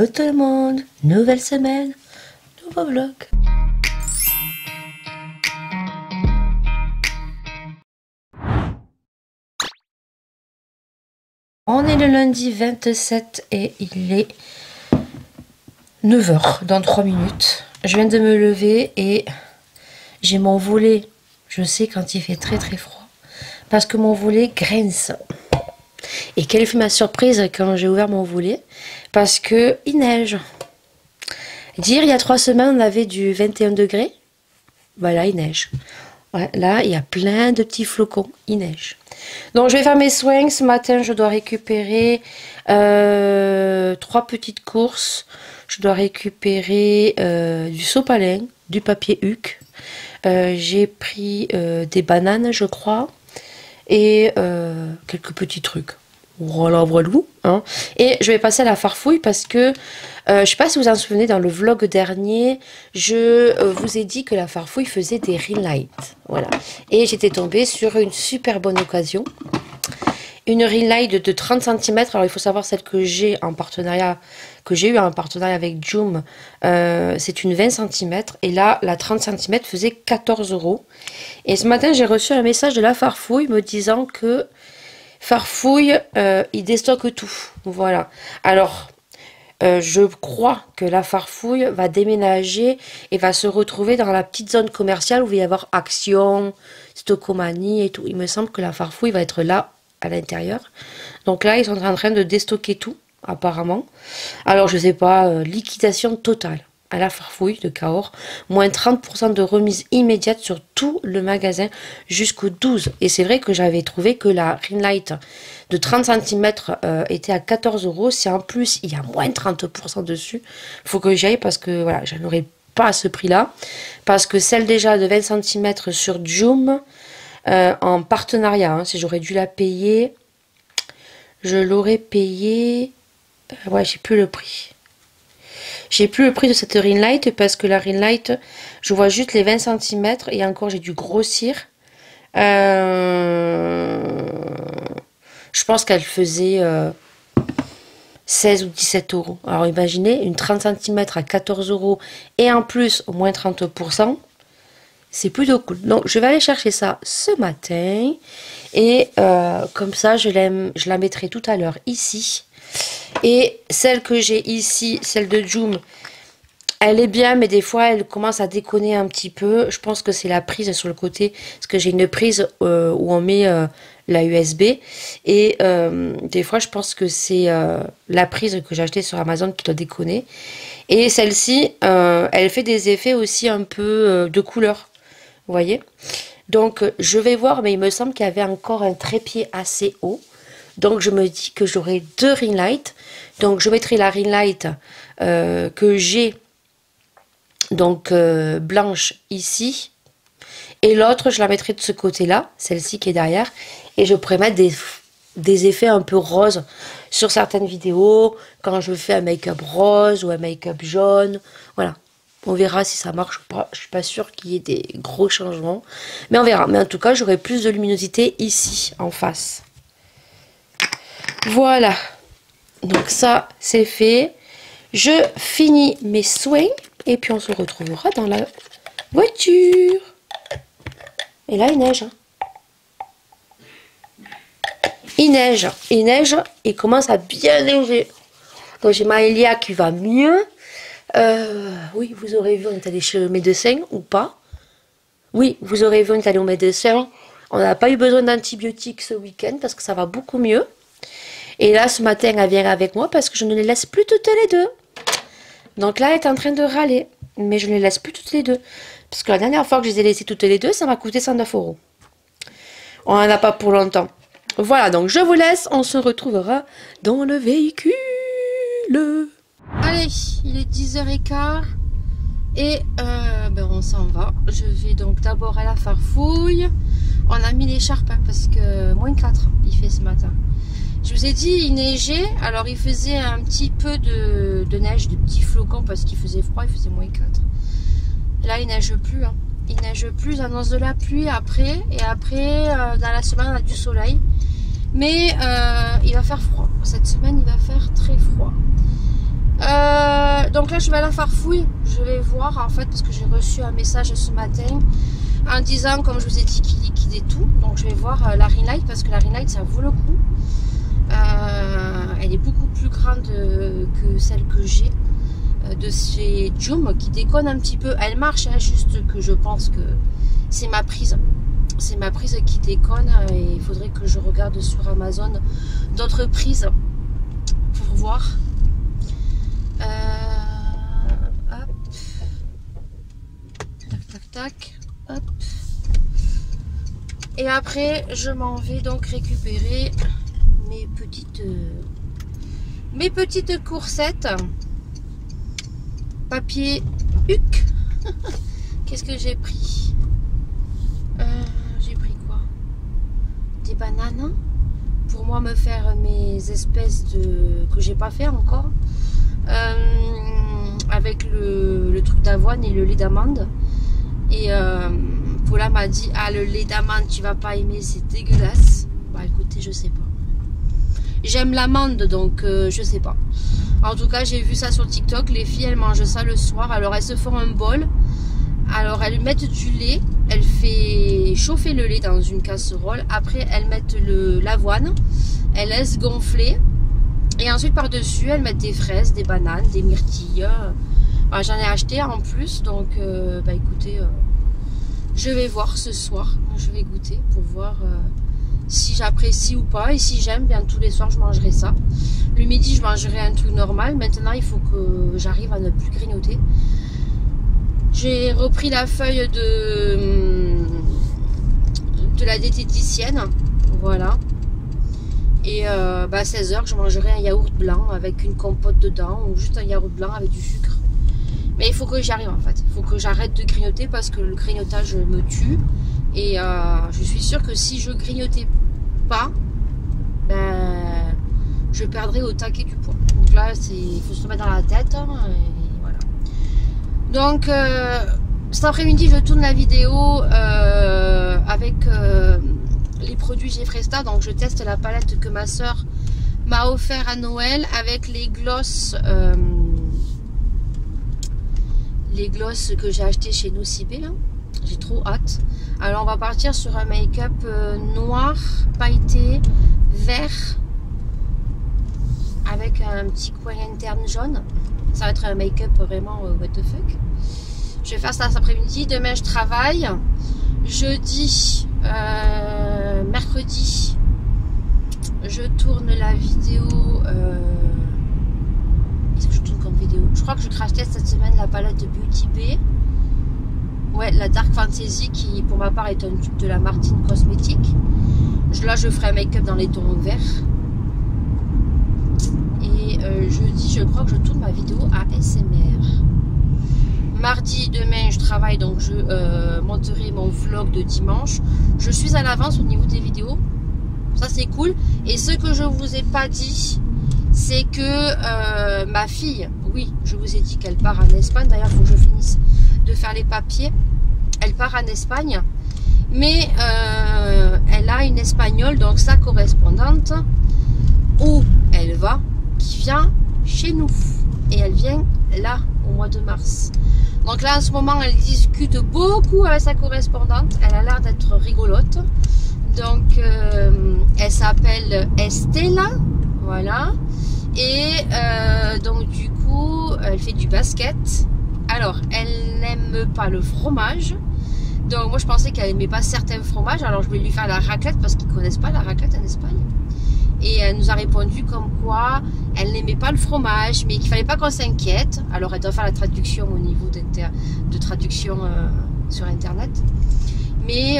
Hello tout le monde, nouvelle semaine, nouveau vlog. On est le lundi 27 et il est 9 h dans 3 minutes. Je viens de me lever et j'ai mon volet. Je sais quand il fait très très froid parce que mon volet grince. Et quelle fut ma surprise quand j'ai ouvert mon volet? Parce que il neige. Dire il y a 3 semaines on avait du 21 degrés. Voilà, il neige. Ouais, là il y a plein de petits flocons, il neige. Donc je vais faire mes soins. Ce matin je dois récupérer 3 petites courses. Je dois récupérer du sopalin, du papier Huc. J'ai pris des bananes je crois. Et quelques petits trucs. Voilà, voilà, hein. Et je vais passer à la farfouille parce que je sais pas si vous en souvenez, dans le vlog dernier, je vous ai dit que la farfouille faisait des ring lights. Voilà. Et j'étais tombée sur une super bonne occasion. Une ring light de 30 cm. Alors il faut savoir celle que j'ai en partenariat, que j'ai eu en partenariat avec Joom, c'est une 20 cm. Et là, la 30 cm faisait 14 €. Et ce matin, j'ai reçu un message de la farfouille me disant que Farfouille, il déstocke tout. Voilà. Alors, je crois que la farfouille va déménager et va se retrouver dans la petite zone commerciale où il va y avoir Action, Stockomanie et tout. Il me semble que la farfouille va être là, à l'intérieur. Donc là, ils sont en train de déstocker tout, apparemment. Alors, je sais pas, liquidation totale à la farfouille de Cahors, moins 30% de remise immédiate sur tout le magasin jusqu'au 12. Et c'est vrai que j'avais trouvé que la ring light de 30 cm était à 14 €. Si en plus il y a moins 30% dessus, il faut que j'y aille parce que voilà, je n'aurai pas à ce prix-là. Parce que celle déjà de 20 cm sur Joom, en partenariat, hein, si j'aurais dû la payer, je l'aurais payé. Ouais, j'ai plus le prix. J'ai plus le prix de cette ring light parce que la ring light, je vois juste les 20 cm et encore j'ai dû grossir. Je pense qu'elle faisait 16 ou 17 €. Alors imaginez, une 30 cm à 14 € et en plus au moins 30%. C'est plutôt cool. Donc je vais aller chercher ça ce matin. Et comme ça, je la mettrai tout à l'heure ici. Et celle que j'ai ici, celle de Joom, elle est bien, mais des fois elle commence à déconner un petit peu. Je pense que c'est la prise sur le côté, parce que j'ai une prise où on met la USB. Et des fois je pense que c'est la prise que j'ai achetée sur Amazon qui doit déconner. Et celle-ci, elle fait des effets aussi un peu de couleur. Vous voyez? Donc je vais voir, mais il me semble qu'il y avait encore un trépied assez haut. Donc je me dis que j'aurai 2 ring lights. Donc je mettrai la ring light que j'ai, donc blanche ici. Et l'autre je la mettrai de ce côté-là, celle-ci qui est derrière. Et je pourrais mettre des effets un peu roses sur certaines vidéos. Quand je fais un make-up rose ou un make-up jaune. Voilà. On verra si ça marche ou pas. Je suis pas sûre qu'il y ait des gros changements. Mais on verra. Mais en tout cas, j'aurai plus de luminosité ici, en face. Voilà. Donc ça, c'est fait. Je finis mes soins. Et puis on se retrouvera dans la voiture. Et là, il neige. Il neige. Il neige. Il commence à bien neiger. Donc j'ai Maëlia qui va mieux. Oui, vous aurez vu, on est allé chez le médecin ou pas. Oui, vous aurez vu, on est allé au médecin. On n'a pas eu besoin d'antibiotiques ce week-end parce que ça va beaucoup mieux. Et là, ce matin, elle vient avec moi parce que je ne les laisse plus toutes les deux. Donc là, elle est en train de râler. Mais je ne les laisse plus toutes les deux. Parce que la dernière fois que je les ai laissées toutes les deux, ça m'a coûté 109 €. On n'en a pas pour longtemps. Voilà, donc je vous laisse. On se retrouvera dans le véhicule. Allez, il est 10h15 et ben on s'en va. Je vais donc d'abord à la farfouille. On a mis l'écharpe hein, parce que moins 4 il fait ce matin. Je vous ai dit il neigeait, alors il faisait un petit peu de neige, de petits flocons parce qu'il faisait froid, il faisait moins 4. Là il neige plus, hein. Il neige plus, j'annonce de la pluie après. Et après dans la semaine on a du soleil. Mais il va faire froid. Cette semaine il va faire très froid. Donc là je vais à la farfouille, je vais voir en fait parce que j'ai reçu un message ce matin en disant comme je vous ai dit qu'il liquidait tout. Donc je vais voir la Ring-Light parce que la Ring-Light ça vaut le coup. Elle est beaucoup plus grande que celle que j'ai de chez Joom qui déconne un petit peu. Elle marche hein, juste que je pense que c'est ma prise. C'est ma prise qui déconne et il faudrait que je regarde sur Amazon d'autres prises pour voir. Hop. Tac, tac, tac. Hop. Et après, je m'en vais donc récupérer mes petites coursettes. Papier HUC. Qu'est-ce que j'ai pris? J'ai pris quoi? Des bananes pour moi me faire mes espèces de que j'ai pas fait encore avec le truc d'avoine et le lait d'amande. Et Paula m'a dit ah le lait d'amande tu vas pas aimer, c'est dégueulasse. Bah écoutez, je sais pas. J'aime l'amande donc je sais pas. En tout cas j'ai vu ça sur TikTok, les filles elles mangent ça le soir. Alors elles se font un bol, alors elles mettent du lait, elles font chauffer le lait dans une casserole. Après elles mettent l'avoine, elles laissent gonfler et ensuite par dessus elles mettent des fraises, des bananes, des myrtilles. Enfin, j'en ai acheté en plus donc bah écoutez je vais voir ce soir, je vais goûter pour voir si j'apprécie ou pas, et si j'aime, bien tous les soirs je mangerai ça. Le midi je mangerai un truc normal. Maintenant il faut que j'arrive à ne plus grignoter. J'ai repris la feuille de la diététicienne, voilà. Et bah à 16 h je mangerai un yaourt blanc avec une compote dedans, ou juste un yaourt blanc avec du sucre. Mais il faut que j'y arrive en fait, il faut que j'arrête de grignoter parce que le grignotage me tue. Et je suis sûre que si je grignotais pas, ben, je perdrais au taquet du poids. Donc là, il faut se mettre dans la tête. Hein, et voilà. Donc, cet après-midi, je tourne la vidéo avec les produits Gefresta. Donc, je teste la palette que ma soeur m'a offert à Noël avec les glosses que j'ai acheté chez Nocibé là. J'ai trop hâte. Alors on va partir sur un make-up noir, pailleté, vert, avec un petit coin interne jaune. Ça va être un make-up vraiment what the fuck. Je vais faire ça cet après-midi. Demain je travaille. Jeudi, mercredi, je tourne la vidéo. Qu'est-ce que je tourne comme vidéo? Je crois que je crash test cette semaine la palette de Beauty Bay. Ouais, la Dark Fantasy qui pour ma part est un tube de la Martine Cosmétique. Là je ferai un make-up dans les tons verts. Et jeudi je crois que je tourne ma vidéo ASMR. Mardi demain je travaille donc je monterai mon vlog de dimanche. Je suis à l'avance au niveau des vidéos. Ça c'est cool. Et ce que je vous ai pas dit, c'est que ma fille, oui je vous ai dit qu'elle part en Espagne. D'ailleurs il faut que je finisse de faire les papiers. Elle part en Espagne, mais elle a une espagnole, donc sa correspondante, où elle va, qui vient chez nous. Et elle vient là, au mois de mars. Donc là, en ce moment, elle discute beaucoup avec sa correspondante. Elle a l'air d'être rigolote. Donc, elle s'appelle Estella, voilà. Et donc, du coup, elle fait du basket. Alors, elle n'aime pas le fromage. Donc, moi, je pensais qu'elle n'aimait pas certains fromages. Alors, je vais lui faire la raclette parce qu'ils ne connaissent pas la raclette en Espagne. Et elle nous a répondu comme quoi elle n'aimait pas le fromage, mais qu'il ne fallait pas qu'on s'inquiète. Alors, elle doit faire la traduction au niveau de traduction sur Internet. Mais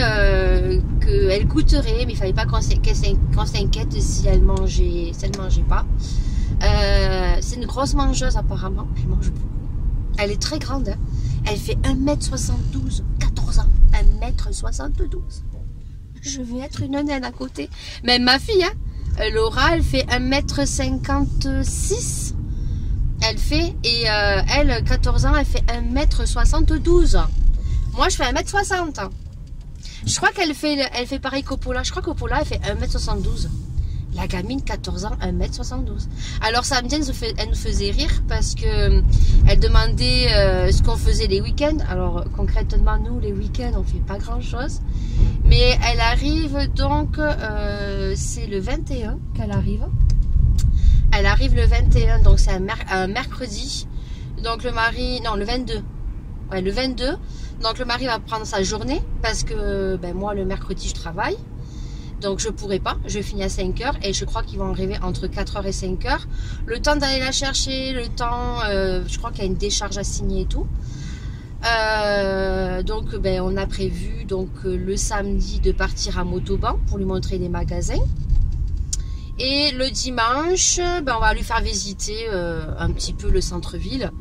qu'elle goûterait, mais il ne fallait pas qu'on s'inquiète si elle mangeait pas. C'est une grosse mangeuse apparemment. Elle mange beaucoup. Elle est très grande, hein. Elle fait 1m72, 14 ans, 1m72. Je vais être une naine à côté. Même ma fille, hein, Laura, elle fait 1m56. Elle fait, et elle, 14 ans, elle fait 1m72. Moi, je fais 1m60. Je crois qu'elle fait pareil qu'Opola. Je crois qu'Opola, elle fait 1m72. La gamine, 14 ans, 1m72. Alors samedi, elle nous faisait rire parce que elle demandait ce qu'on faisait les week-ends. Alors concrètement, nous, les week-ends, on fait pas grand-chose. Mais elle arrive donc, c'est le 21 qu'elle arrive. Elle arrive le 21, donc c'est un mercredi. Donc le mari, non, le 22. Ouais, le 22. Donc le mari va prendre sa journée parce que ben, moi, le mercredi, je travaille. Donc je pourrai pas, je finis à 5h et je crois qu'ils vont arriver entre 4h et 5h. Le temps d'aller la chercher, le temps, je crois qu'il y a une décharge à signer et tout. Donc ben, on a prévu donc le samedi de partir à Motoban pour lui montrer des magasins. Et le dimanche, ben, on va lui faire visiter un petit peu le centre-ville.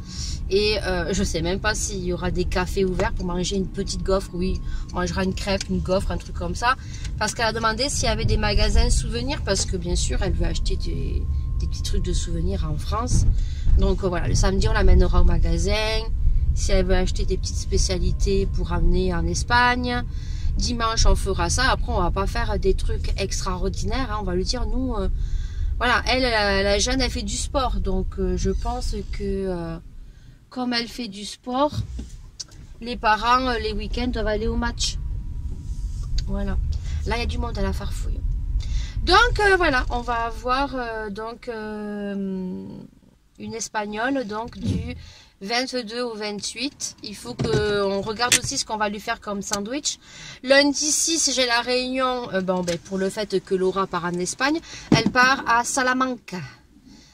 Et je sais même pas s'il y aura des cafés ouverts pour manger une petite gaufre. Oui, on mangera une crêpe, une gaufre, un truc comme ça. Parce qu'elle a demandé s'il y avait des magasins souvenirs. Parce que bien sûr, elle veut acheter des petits trucs de souvenirs en France. Donc voilà, le samedi, on l'amènera au magasin. Si elle veut acheter des petites spécialités pour amener en Espagne. Dimanche, on fera ça. Après, on va pas faire des trucs extraordinaires. Hein. On va lui dire, nous, voilà, elle, la jeune, elle fait du sport. Donc, je pense que... comme elle fait du sport, les parents, les week-ends, doivent aller au match. Voilà. Là, il y a du monde à la Farfouille. Donc, voilà, on va avoir une Espagnole donc, du 22 au 28. Il faut qu'on regarde aussi ce qu'on va lui faire comme sandwich. Lundi 6, j'ai la réunion, pour le fait que Laura part en Espagne. Elle part à Salamanca.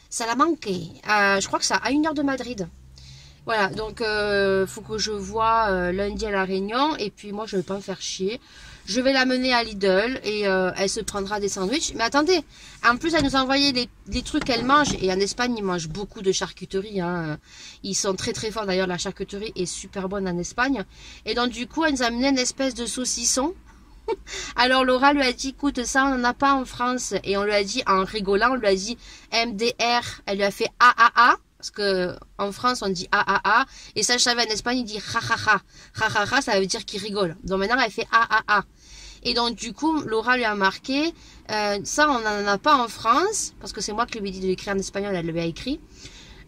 Salamanca. Je crois que c'est à 1 heure de Madrid. Voilà, donc faut que je vois lundi à la réunion. Et puis moi, je ne vais pas me faire chier. Je vais l'amener à Lidl et elle se prendra des sandwichs. Mais attendez, en plus, elle nous a envoyé les trucs qu'elle mange. Et en Espagne, ils mangent beaucoup de charcuterie. Hein. Ils sont très très forts. D'ailleurs, la charcuterie est super bonne en Espagne. Et donc, du coup, elle nous a amené une espèce de saucisson. Alors, Laura lui a dit, écoute, ça, on n'en a pas en France. Et on lui a dit, en rigolant, on lui a dit MDR. Elle lui a fait AAA. Parce que en France, on dit AAA. Et ça, je savais, en Espagne, il dit jajaja. Jajaja, ça veut dire qu'il rigole. Donc maintenant, elle fait AAA. Et donc, du coup, Laura lui a marqué, ça, on n'en a pas en France. Parce que c'est moi qui lui ai dit de l'écrire en espagnol, elle lui a écrit.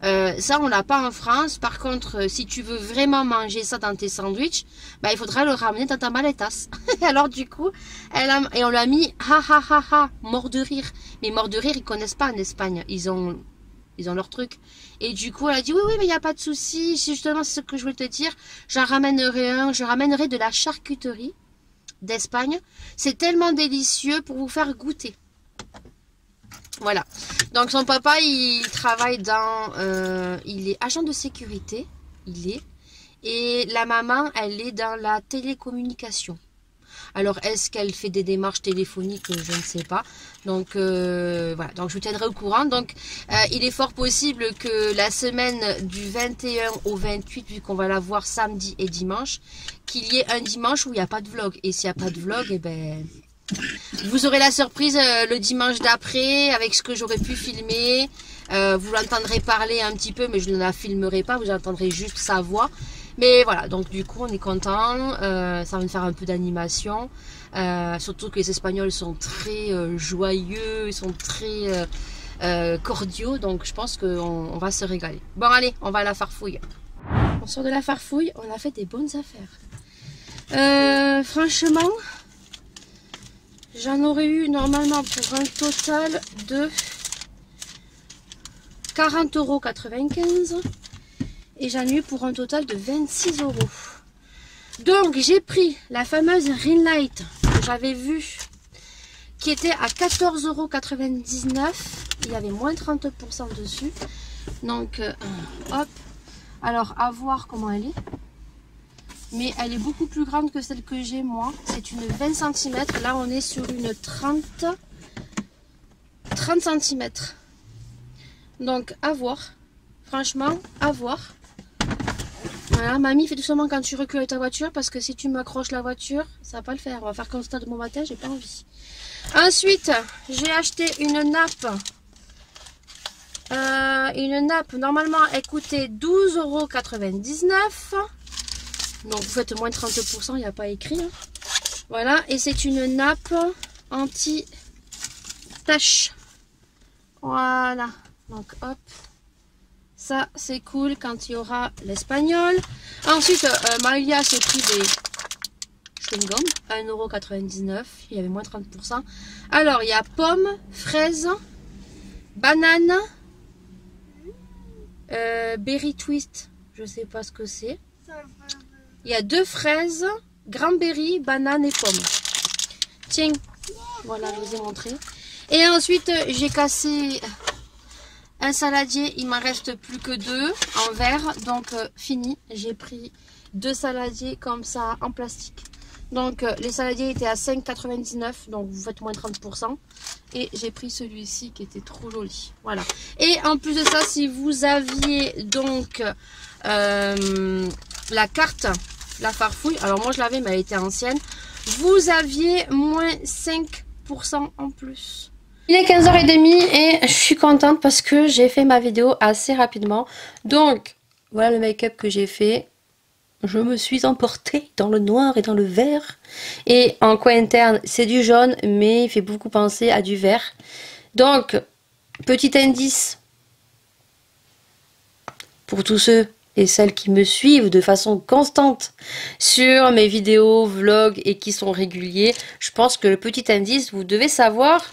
Ça, on l'a pas en France. Par contre, si tu veux vraiment manger ça dans tes sandwichs, bah, il faudra le ramener dans ta maletas. Alors, du coup, et on lui a mis ha ha ha ha, mort de rire. Mais mort de rire, ils connaissent pas en Espagne. Ils ont leur truc. Et du coup, elle a dit, oui, mais il n'y a pas de souci. Justement, c'est ce que je voulais te dire. Je ramènerai de la charcuterie d'Espagne. C'est tellement délicieux pour vous faire goûter. Voilà. Donc, son papa, il travaille dans... il est agent de sécurité. Et la maman, elle est dans la télécommunication. Alors, est-ce qu'elle fait des démarches téléphoniques? Je ne sais pas. Donc, voilà. Donc, je vous tiendrai au courant. Donc, il est fort possible que la semaine du 21 au 28, vu qu'on va la voir samedi et dimanche, qu'il y ait un dimanche où il n'y a pas de vlog. Et s'il n'y a pas de vlog, eh ben, vous aurez la surprise le dimanche d'après avec ce que j'aurais pu filmer. Vous l'entendrez parler un petit peu, mais je ne la filmerai pas. Vous entendrez juste sa voix. Mais voilà, donc du coup on est content, ça va nous faire un peu d'animation, surtout que les Espagnols sont très joyeux, ils sont très cordiaux, donc je pense qu'on va se régaler. Bon allez, on va à la Farfouille. On sort de la Farfouille, on a fait des bonnes affaires. Franchement, j'en aurais eu normalement pour un total de 40,95 €. Et j'en ai eu pour un total de 26 €. Donc j'ai pris la fameuse Ring Light que j'avais vue, qui était à 14,99 €. Il y avait moins 30% dessus. Donc hop. Alors à voir comment elle est. Mais elle est beaucoup plus grande que celle que j'ai moi. C'est une 20 cm. Là on est sur une 30 cm. Donc à voir. Franchement, à voir. Voilà, mamie, fais doucement quand tu recules avec ta voiture, parce que si tu m'accroches la voiture, ça va pas le faire. On va faire constat de bon matin, j'ai pas envie. Ensuite, j'ai acheté une nappe. Normalement, elle coûtait 12,99 €. Donc, vous faites moins de 30%, il n'y a pas écrit. Hein. Voilà, et c'est une nappe anti-tache. Voilà. Donc hop. Ça c'est cool quand il y aura l'espagnol. Ensuite, Maïlia s'est pris des chewing-gum à 1,99 €. Il y avait moins 30%. Alors il y a pomme, fraise, banane, berry twist. Je sais pas ce que c'est. Il y a 2 fraises, cranberry, banane et pomme. Tiens, voilà, je vous ai montré. Et ensuite, j'ai cassé un saladier. Il m'en reste plus que 2 en verre. Donc, fini. J'ai pris 2 saladiers comme ça en plastique. Donc, les saladiers étaient à 5,99 €. Donc, vous faites moins 30%. Et j'ai pris celui-ci qui était trop joli. Voilà. Et en plus de ça, si vous aviez donc la carte, la farfouille. Alors, moi, je l'avais, mais elle était ancienne. Vous aviez moins 5% en plus. Il est 15h30 et je suis contente parce que j'ai fait ma vidéo assez rapidement. Donc, voilà le make-up que j'ai fait. Je me suis emportée dans le noir et dans le vert. Et en coin interne, c'est du jaune, mais il fait beaucoup penser à du vert. Donc, petit indice pour tous ceux et celles qui me suivent de façon constante sur mes vidéos, vlogs et qui sont réguliers. Je pense que le petit indice, vous devez savoir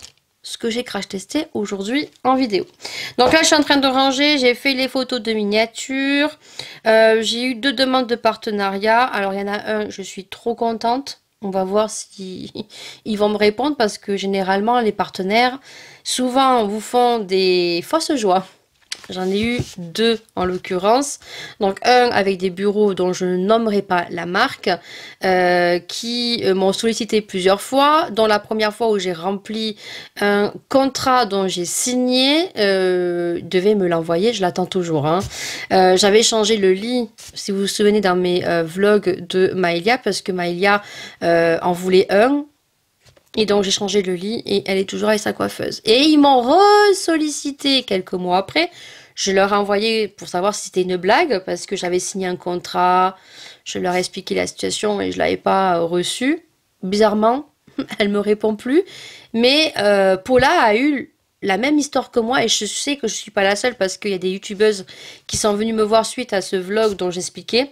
ce que j'ai crash testé aujourd'hui en vidéo. Donc là, je suis en train de ranger. J'ai fait les photos de miniature. J'ai eu 2 demandes de partenariat. Alors, il y en a un, je suis trop contente. On va voir si ils vont me répondre parce que généralement, les partenaires, souvent, vous font des fausses joies. J'en ai eu 2 en l'occurrence. Donc un avec des bureaux dont je ne nommerai pas la marque, qui m'ont sollicité plusieurs fois. Dont la première fois où j'ai rempli un contrat dont j'ai signé, devait me l'envoyer, je l'attends toujours. Hein. J'avais changé le lit, si vous vous souvenez dans mes vlogs de Maëlia, parce que Maëlia en voulait un. Et donc j'ai changé le lit et elle est toujours avec sa coiffeuse. Et ils m'ont re-sollicité quelques mois après. Je leur ai envoyé pour savoir si c'était une blague parce que j'avais signé un contrat. Je leur ai expliqué la situation et je ne l'avais pas reçu. Bizarrement, elle me répond plus. Mais Paula a eu la même histoire que moi et je sais que je ne suis pas la seule parce qu'il y a des youtubeuses qui sont venues me voir suite à ce vlog dont j'expliquais.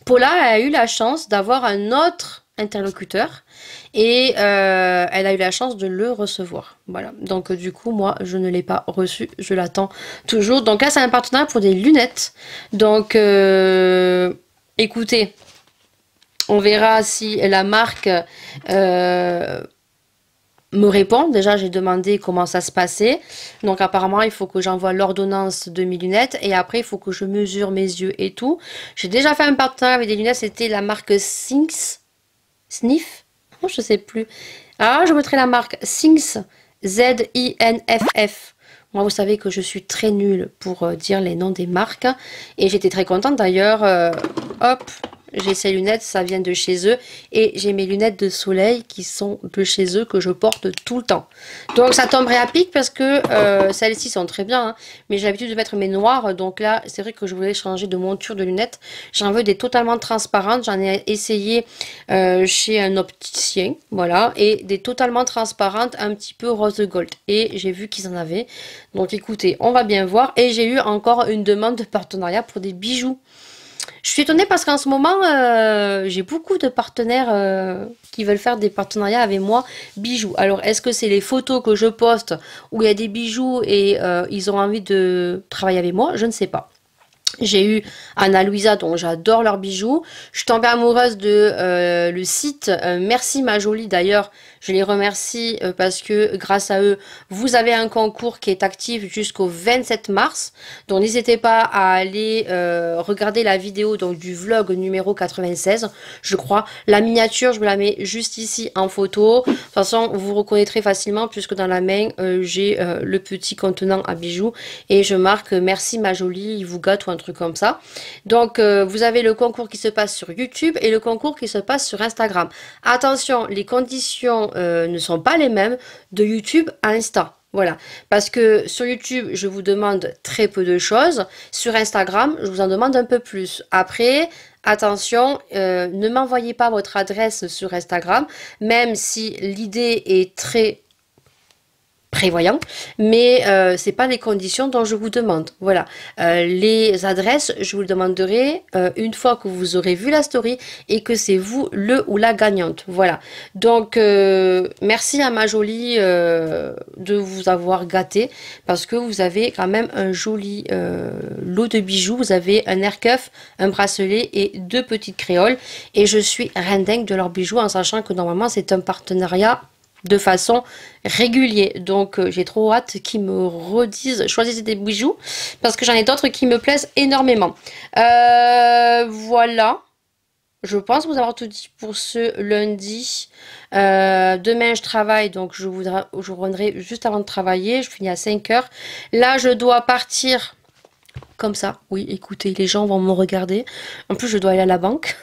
Paula a eu la chance d'avoir un autre interlocuteur et elle a eu la chance de le recevoir. Voilà. Donc du coup, moi, je ne l'ai pas reçu. Je l'attends toujours. Donc là, c'est un partenariat pour des lunettes. Donc, écoutez, on verra si la marque me répond. Déjà, j'ai demandé comment ça se passait. Donc apparemment, il faut que j'envoie l'ordonnance de mes lunettes. Et après, il faut que je mesure mes yeux et tout. J'ai déjà fait un partenariat avec des lunettes. C'était la marque Sniff. Je sais plus. Ah, je mettrai la marque Zinf. Z-I-N-F-F. Moi, vous savez que je suis très nulle pour dire les noms des marques. Et j'étais très contente d'ailleurs. Hop, j'ai ces lunettes, ça vient de chez eux. Et j'ai mes lunettes de soleil qui sont de chez eux, que je porte tout le temps. Donc ça tomberait à pic parce que celles-ci sont très bien. Hein, mais j'ai l'habitude de mettre mes noires. Donc là, c'est vrai que je voulais changer de monture de lunettes. J'en veux des totalement transparentes. J'en ai essayé chez un opticien. Voilà. Et des totalement transparentes, un petit peu rose gold. Et j'ai vu qu'ils en avaient. Donc écoutez, on va bien voir. Et j'ai eu encore une demande de partenariat pour des bijoux. Je suis étonnée parce qu'en ce moment, j'ai beaucoup de partenaires qui veulent faire des partenariats avec moi, bijoux. Alors, est-ce que c'est les photos que je poste où il y a des bijoux et ils ont envie de travailler avec moi? Je ne sais pas. J'ai eu Anna Louisa, dont j'adore leurs bijoux. Je suis tombée amoureuse de le site Merci ma jolie. D'ailleurs, je les remercie parce que grâce à eux, vous avez un concours qui est actif jusqu'au 27 mars. Donc n'hésitez pas à aller regarder la vidéo donc, du vlog numéro 96, je crois. La miniature, je vous la mets juste ici en photo. De toute façon, vous reconnaîtrez facilement puisque dans la main, j'ai le petit contenant à bijoux. Et je marque Merci ma jolie, il vous gâte ou un truc comme ça. Donc vous avez le concours qui se passe sur YouTube et le concours qui se passe sur Instagram. Attention, les conditions ne sont pas les mêmes de YouTube à Insta. Voilà, parce que sur YouTube, je vous demande très peu de choses. Sur Instagram, je vous en demande un peu plus. Après, attention, ne m'envoyez pas votre adresse sur Instagram, même si l'idée est très prévoyant, mais c'est pas les conditions dont je vous demande. Voilà, les adresses, je vous le demanderai une fois que vous aurez vu la story et que c'est vous le ou la gagnante. Voilà, donc merci à ma jolie de vous avoir gâté parce que vous avez quand même un joli lot de bijoux. Vous avez un air cuff, un bracelet et 2 petites créoles et je suis rindengue de leurs bijoux en sachant que normalement c'est un partenariat de façon régulière. Donc j'ai trop hâte qu'ils me redisent, choisissez des bijoux, parce que j'en ai d'autres qui me plaisent énormément. Voilà. Je pense vous avoir tout dit pour ce lundi. Demain, je travaille, donc je reviendrai juste avant de travailler. Je finis à 5 heures. Là, je dois partir comme ça. Oui, écoutez, les gens vont me regarder. En plus, je dois aller à la banque.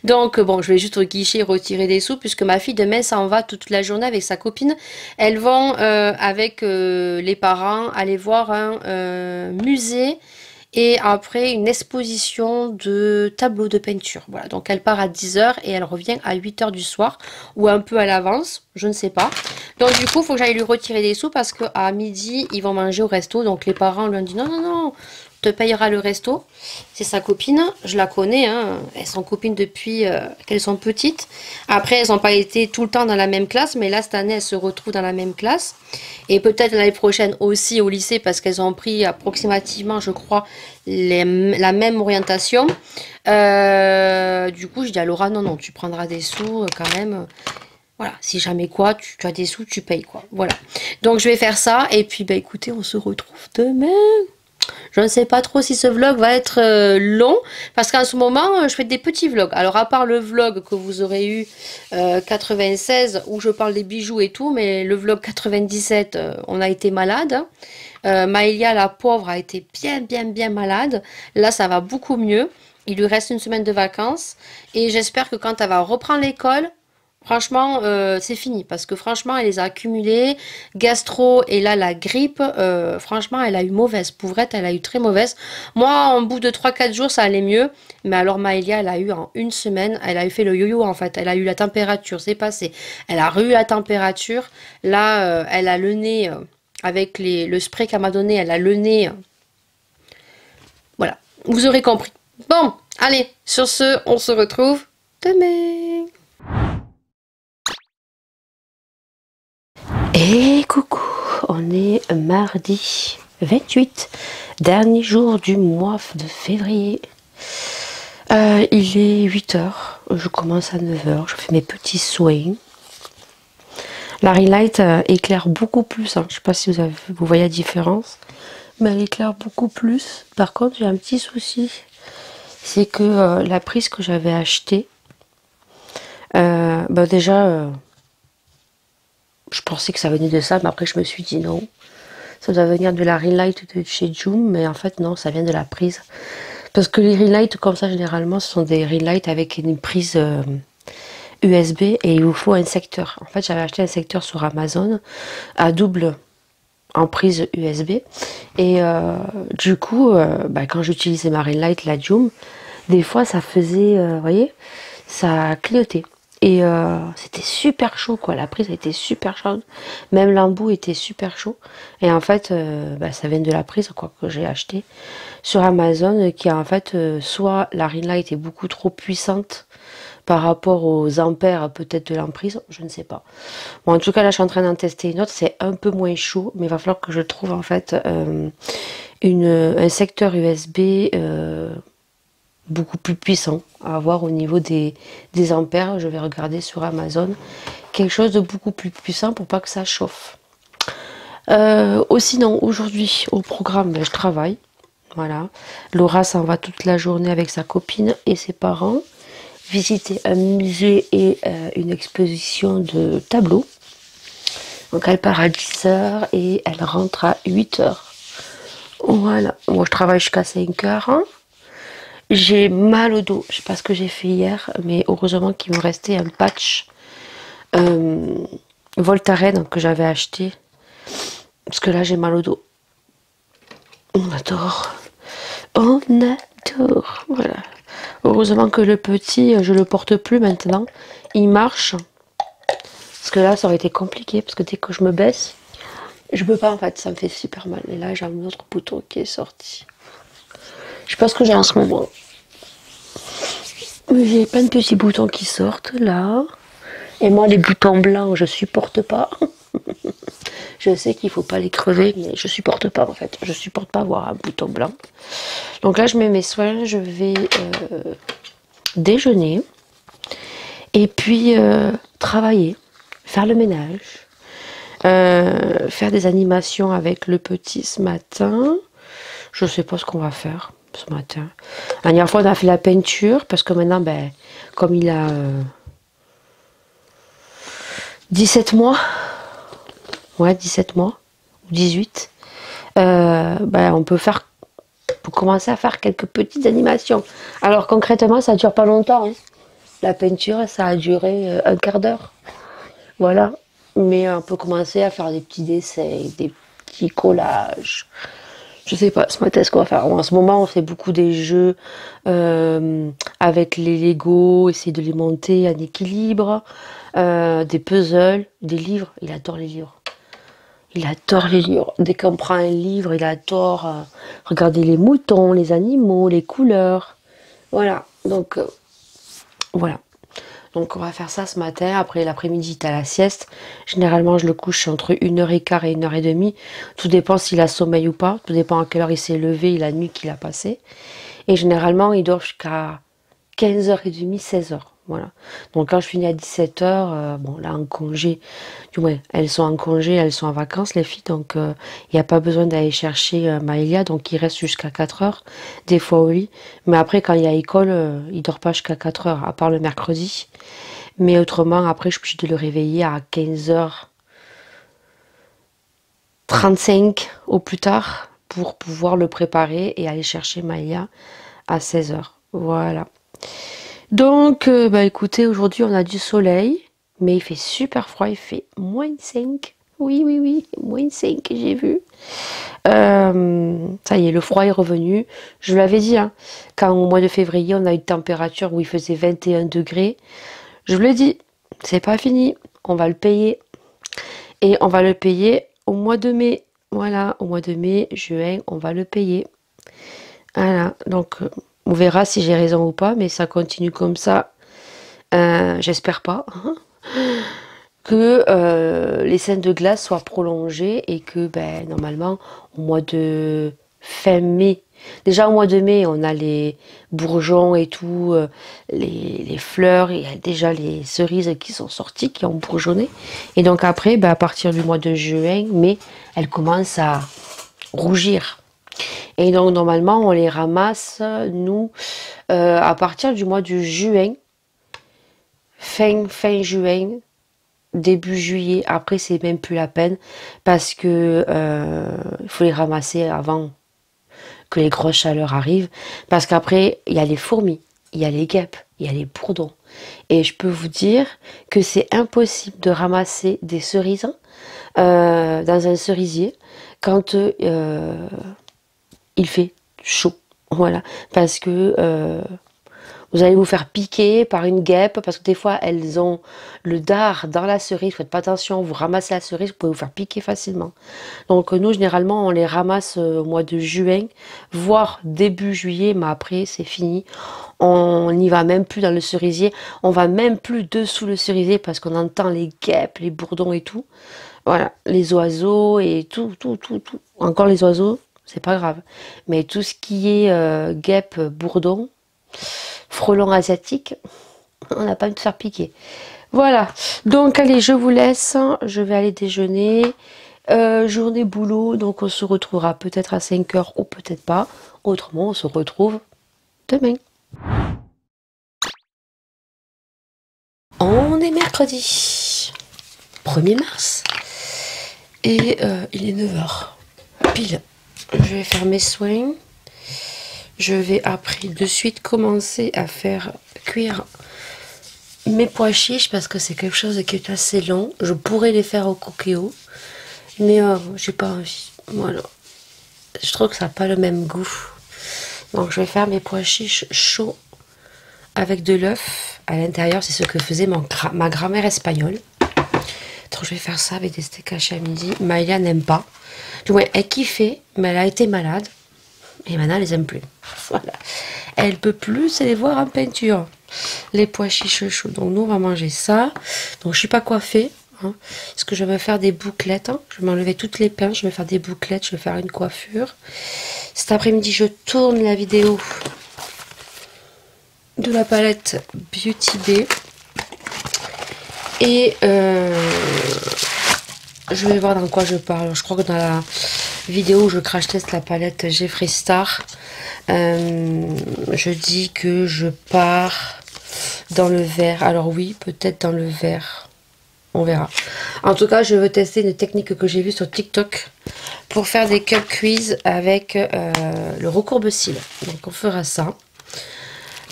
Donc bon, je vais juste au guichet retirer des sous puisque ma fille demain s'en va toute la journée avec sa copine. Elles vont avec les parents aller voir un musée et après une exposition de tableaux de peinture. Voilà, donc elle part à 10 heures et elle revient à 8 heures du soir ou un peu à l'avance, je ne sais pas. Donc du coup, il faut que j'aille lui retirer des sous parce qu'à midi, ils vont manger au resto. Donc les parents lui ont dit non, non, non, te payera le resto. C'est sa copine, je la connais, hein. Elles sont copines depuis qu'elles sont petites. Après, elles n'ont pas été tout le temps dans la même classe, mais là, cette année, elles se retrouvent dans la même classe. Et peut-être l'année prochaine aussi au lycée, parce qu'elles ont pris approximativement, je crois, la même orientation. Du coup, je dis à Laura, non, non, tu prendras des sous quand même. Voilà, si jamais quoi, tu as des sous, tu payes quoi. Voilà. Donc, je vais faire ça. Et puis, bah écoutez, on se retrouve demain. Je ne sais pas trop si ce vlog va être long parce qu'en ce moment je fais des petits vlogs. Alors à part le vlog que vous aurez eu 96 où je parle des bijoux et tout, mais le vlog 97 on a été malade. Maëlia la pauvre a été bien malade. Là ça va beaucoup mieux. Il lui reste une semaine de vacances et j'espère que quand elle va reprendre l'école, franchement, c'est fini parce que franchement, elle les a accumulés. Gastro et là, la grippe, franchement, elle a eu mauvaise. Pauvrette, elle a eu très mauvaise. Moi, en bout de 3 4 jours, ça allait mieux. Mais alors, Maëlia, elle a eu en une semaine, elle a eu fait le yo-yo en fait. Elle a eu la température, c'est passé. Elle a eu la température. Là, elle a le nez, avec le spray qu'elle m'a donné, elle a le nez. Voilà, vous aurez compris. Bon, allez, sur ce, on se retrouve demain. Et coucou, on est mardi 28, dernier jour du mois de février. Il est 8 heures, je commence à 9 heures, je fais mes petits soins. La ring light éclaire beaucoup plus, hein. Je ne sais pas si vous voyez la différence, mais elle éclaire beaucoup plus. Par contre, j'ai un petit souci, c'est que la prise que j'avais achetée, déjà... je pensais que ça venait de ça, mais après je me suis dit non. Ça doit venir de la ring light de chez Joom, mais en fait non, ça vient de la prise. Parce que les ring lights comme ça, généralement, ce sont des ring lights avec une prise USB et il vous faut un secteur. En fait, j'avais acheté un secteur sur Amazon à double en prise USB. Et du coup, quand j'utilisais ma ring light, la Joom, des fois ça faisait, vous voyez, ça clignotait. Et c'était super chaud quoi, la prise était super chaude, même l'embout était super chaud. Et en fait, ça vient de la prise quoi que j'ai acheté sur Amazon, qui a en fait, soit la ring light est beaucoup trop puissante par rapport aux ampères peut-être de l'emprise, je ne sais pas. Bon, en tout cas là je suis en train d'en tester une autre, c'est un peu moins chaud, mais il va falloir que je trouve en fait un secteur USB beaucoup plus puissant à avoir au niveau des ampères. Je vais regarder sur Amazon quelque chose de beaucoup plus puissant pour pas que ça chauffe. Sinon aujourd'hui au programme, je travaille, voilà. Laura s'en va toute la journée avec sa copine et ses parents visiter un musée et une exposition de tableaux. Donc elle part à 10 heures et elle rentre à 8 heures. Voilà, moi je travaille jusqu'à 5 heures, hein. J'ai mal au dos, je sais pas ce que j'ai fait hier, mais heureusement qu'il me restait un patch Voltaren que j'avais acheté, parce que là j'ai mal au dos. On adore, voilà. Heureusement que le petit, je le porte plus maintenant, il marche Parce que là, ça aurait été compliqué, parce que dès que je me baisse, je peux pas en fait, ça me fait super mal. Et là, j'ai un autre bouton qui est sorti. Je sais pas ce que j'ai en ce moment. Mais j'ai plein de petits boutons qui sortent là. Et moi, les boutons blancs, je supporte pas. Je sais qu'il faut pas les crever, mais je supporte pas en fait. Je supporte pas avoir un bouton blanc. Donc là, je mets mes soins, je vais déjeuner. Et puis travailler, faire le ménage, faire des animations avec le petit ce matin. Je sais pas ce qu'on va faire ce matin. La dernière fois, on a fait la peinture parce que maintenant, ben, comme il a 17 mois, ouais, 17 mois, ou 18, ben, on peut faire, pour commencer à faire quelques petites animations. Alors concrètement, ça dure pas longtemps. Hein. La peinture, ça a duré un quart d'heure. Voilà. Mais on peut commencer à faire des petits dessins, des petits collages. Je sais pas ce matin ce qu'on va faire. En ce moment, on fait beaucoup des jeux avec les Lego, essayer de les monter en équilibre, des puzzles, des livres. Il adore les livres. Il adore les livres. Dès qu'on prend un livre, il adore regarder les moutons, les animaux, les couleurs. Voilà. Donc, voilà. Donc on va faire ça ce matin, après l'après-midi t'as la sieste. Généralement je le couche entre 1h15 et 1h30. Tout dépend s'il a sommeil ou pas, tout dépend à quelle heure il s'est levé et la nuit qu'il a passée. Et généralement il dort jusqu'à 15h30, 16h. Voilà. Donc quand je finis à 17h, bon là en congé, du moins elles sont en congé, elles sont en vacances les filles, donc il n'y a pas besoin d'aller chercher Maëlia, donc il reste jusqu'à 4h, des fois au lit. Mais après quand il y a école, il dort pas jusqu'à 4h, à part le mercredi. Mais autrement, après je suis obligée de le réveiller à 15h35 au plus tard pour pouvoir le préparer et aller chercher Maëlia à 16h. Voilà. Donc, bah écoutez, aujourd'hui on a du soleil, mais il fait super froid, il fait -5. Oui, oui, oui, -5, j'ai vu. Ça y est, le froid est revenu. Je vous l'avais dit, hein, quand au mois de février on a une température où il faisait 21 degrés, je vous l'ai dit, c'est pas fini, on va le payer. Et on va le payer au mois de mai. Voilà, au mois de mai, juin, on va le payer. Voilà, donc on verra si j'ai raison ou pas, mais ça continue comme ça. J'espère pas. Hein, que les scènes de glace soient prolongées et que ben, normalement au mois de fin mai, déjà au mois de mai on a les bourgeons et tout, les fleurs, il y a déjà les cerises qui sont sorties, qui ont bourgeonné, et donc après ben, à partir du mois de juin, mai, elles commencent à rougir. Et donc normalement on les ramasse nous à partir du mois de juin, fin juin, début juillet. Après c'est même plus la peine parce que il faut les ramasser avant que les grosses chaleurs arrivent, parce qu'après il y a les fourmis, il y a les guêpes, il y a les bourdons, et je peux vous dire que c'est impossible de ramasser des cerises dans un cerisier quand il fait chaud, voilà, parce que vous allez vous faire piquer par une guêpe, parce que des fois elles ont le dard dans la cerise, faites pas attention, vous ramassez la cerise, vous pouvez vous faire piquer facilement. Donc nous généralement on les ramasse au mois de juin, voire début juillet, mais après c'est fini. On n'y va même plus dans le cerisier, on va même plus dessous le cerisier parce qu'on entend les guêpes, les bourdons et tout. Voilà, les oiseaux et tout. Encore les oiseaux, c'est pas grave. Mais tout ce qui est guêpes, bourdons, frelons asiatiques, on n'a pas envie de faire piquer. Voilà, donc allez, je vous laisse, je vais aller déjeuner. Journée boulot, donc on se retrouvera peut-être à 5h ou peut-être pas. Autrement, on se retrouve demain. On est mercredi 1er mars et il est 9h pile. Je vais faire mes soins. Je vais après de suite commencer à faire cuire mes pois chiches parce que c'est quelque chose qui est assez long. Je pourrais les faire au cookéo, mais j'ai pas envie. Voilà. Je trouve que ça n'a pas le même goût. Donc je vais faire mes pois chiches chauds avec de l'œuf à l'intérieur. C'est ce que faisait ma grand-mère espagnole. Donc je vais faire ça avec des steaks hachés à midi. Maïlia n'aime pas. Du moins, elle kiffait, mais elle a été malade. Et maintenant, elle les aime plus. Voilà. Elle peut plus se les voir en peinture. Les pois chiches chauds. Donc nous, on va manger ça. Donc je suis pas coiffée. Hein. Est-ce que je vais me faire des bouclettes, hein. Je vais m'enlever toutes les pinces. Je vais faire des bouclettes. Je vais faire une coiffure. Cet après-midi, je tourne la vidéo de la palette Beauty Bay. Et je vais voir dans quoi je parle. Je crois que dans la vidéo où je crash test la palette Jeffree Star, je dis que je pars dans le vert. Alors oui, peut-être dans le vert. On verra. En tout cas, je veux tester une technique que j'ai vue sur TikTok pour faire des cup quiz avec le recourbe-cils. Donc on fera ça.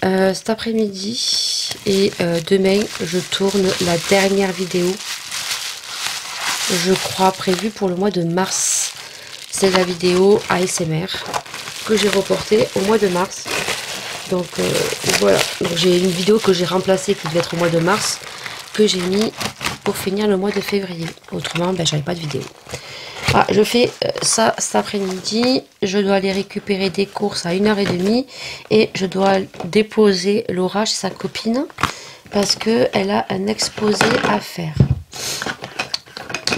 Cet après-midi et demain je tourne la dernière vidéo, je crois prévue pour le mois de mars. C'est la vidéo ASMR que j'ai reportée au mois de mars. Donc voilà, donc j'ai une vidéo que j'ai remplacée qui devait être au mois de mars, que j'ai mis pour finir le mois de février. Autrement, ben, j'avais pas de vidéo. Ah, je fais ça cet après-midi. Je dois aller récupérer des courses à 1h30 et je dois déposer Laura chez sa copine parce qu'elle a un exposé à faire.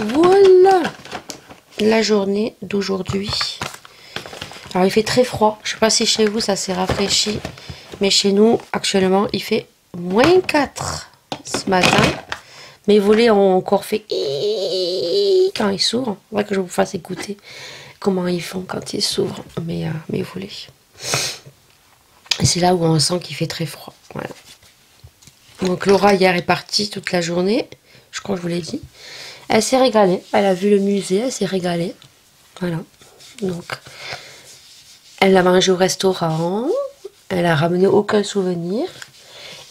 Voilà la journée d'aujourd'hui. Alors il fait très froid. Je ne sais pas si chez vous ça s'est rafraîchi, mais chez nous actuellement il fait -4 ce matin. Mes volets ont encore fait quand ils s'ouvrent. Il faudrait que je vous fasse écouter comment ils font quand ils s'ouvrent, mes volets. Et c'est là où on sent qu'il fait très froid. Voilà. Donc Laura hier est partie toute la journée. Je crois que je vous l'ai dit. Elle s'est régalée. Elle a vu le musée. Elle s'est régalée. Voilà. Donc elle a mangé au restaurant. Elle a ramené aucun souvenir.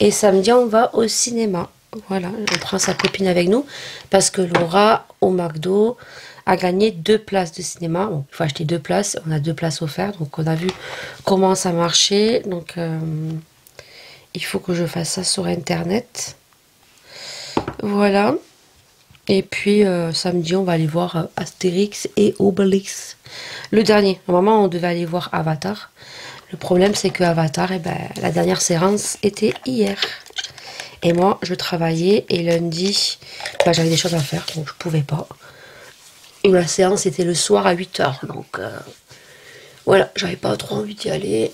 Et samedi on va au cinéma. Voilà, on prend sa copine avec nous parce que Laura, au McDo, a gagné 2 places de cinéma. Bon, il faut acheter 2 places, on a 2 places offertes, donc on a vu comment ça marchait. Donc, il faut que je fasse ça sur Internet. Voilà. Et puis, samedi, on va aller voir Astérix et Obélix. Le dernier. Normalement, on devait aller voir Avatar. Le problème, c'est que Avatar, eh ben, la dernière séance était hier. Et moi, je travaillais et lundi, bah, j'avais des choses à faire, donc je pouvais pas. Et la séance était le soir à 8h, donc voilà, j'avais pas trop envie d'y aller.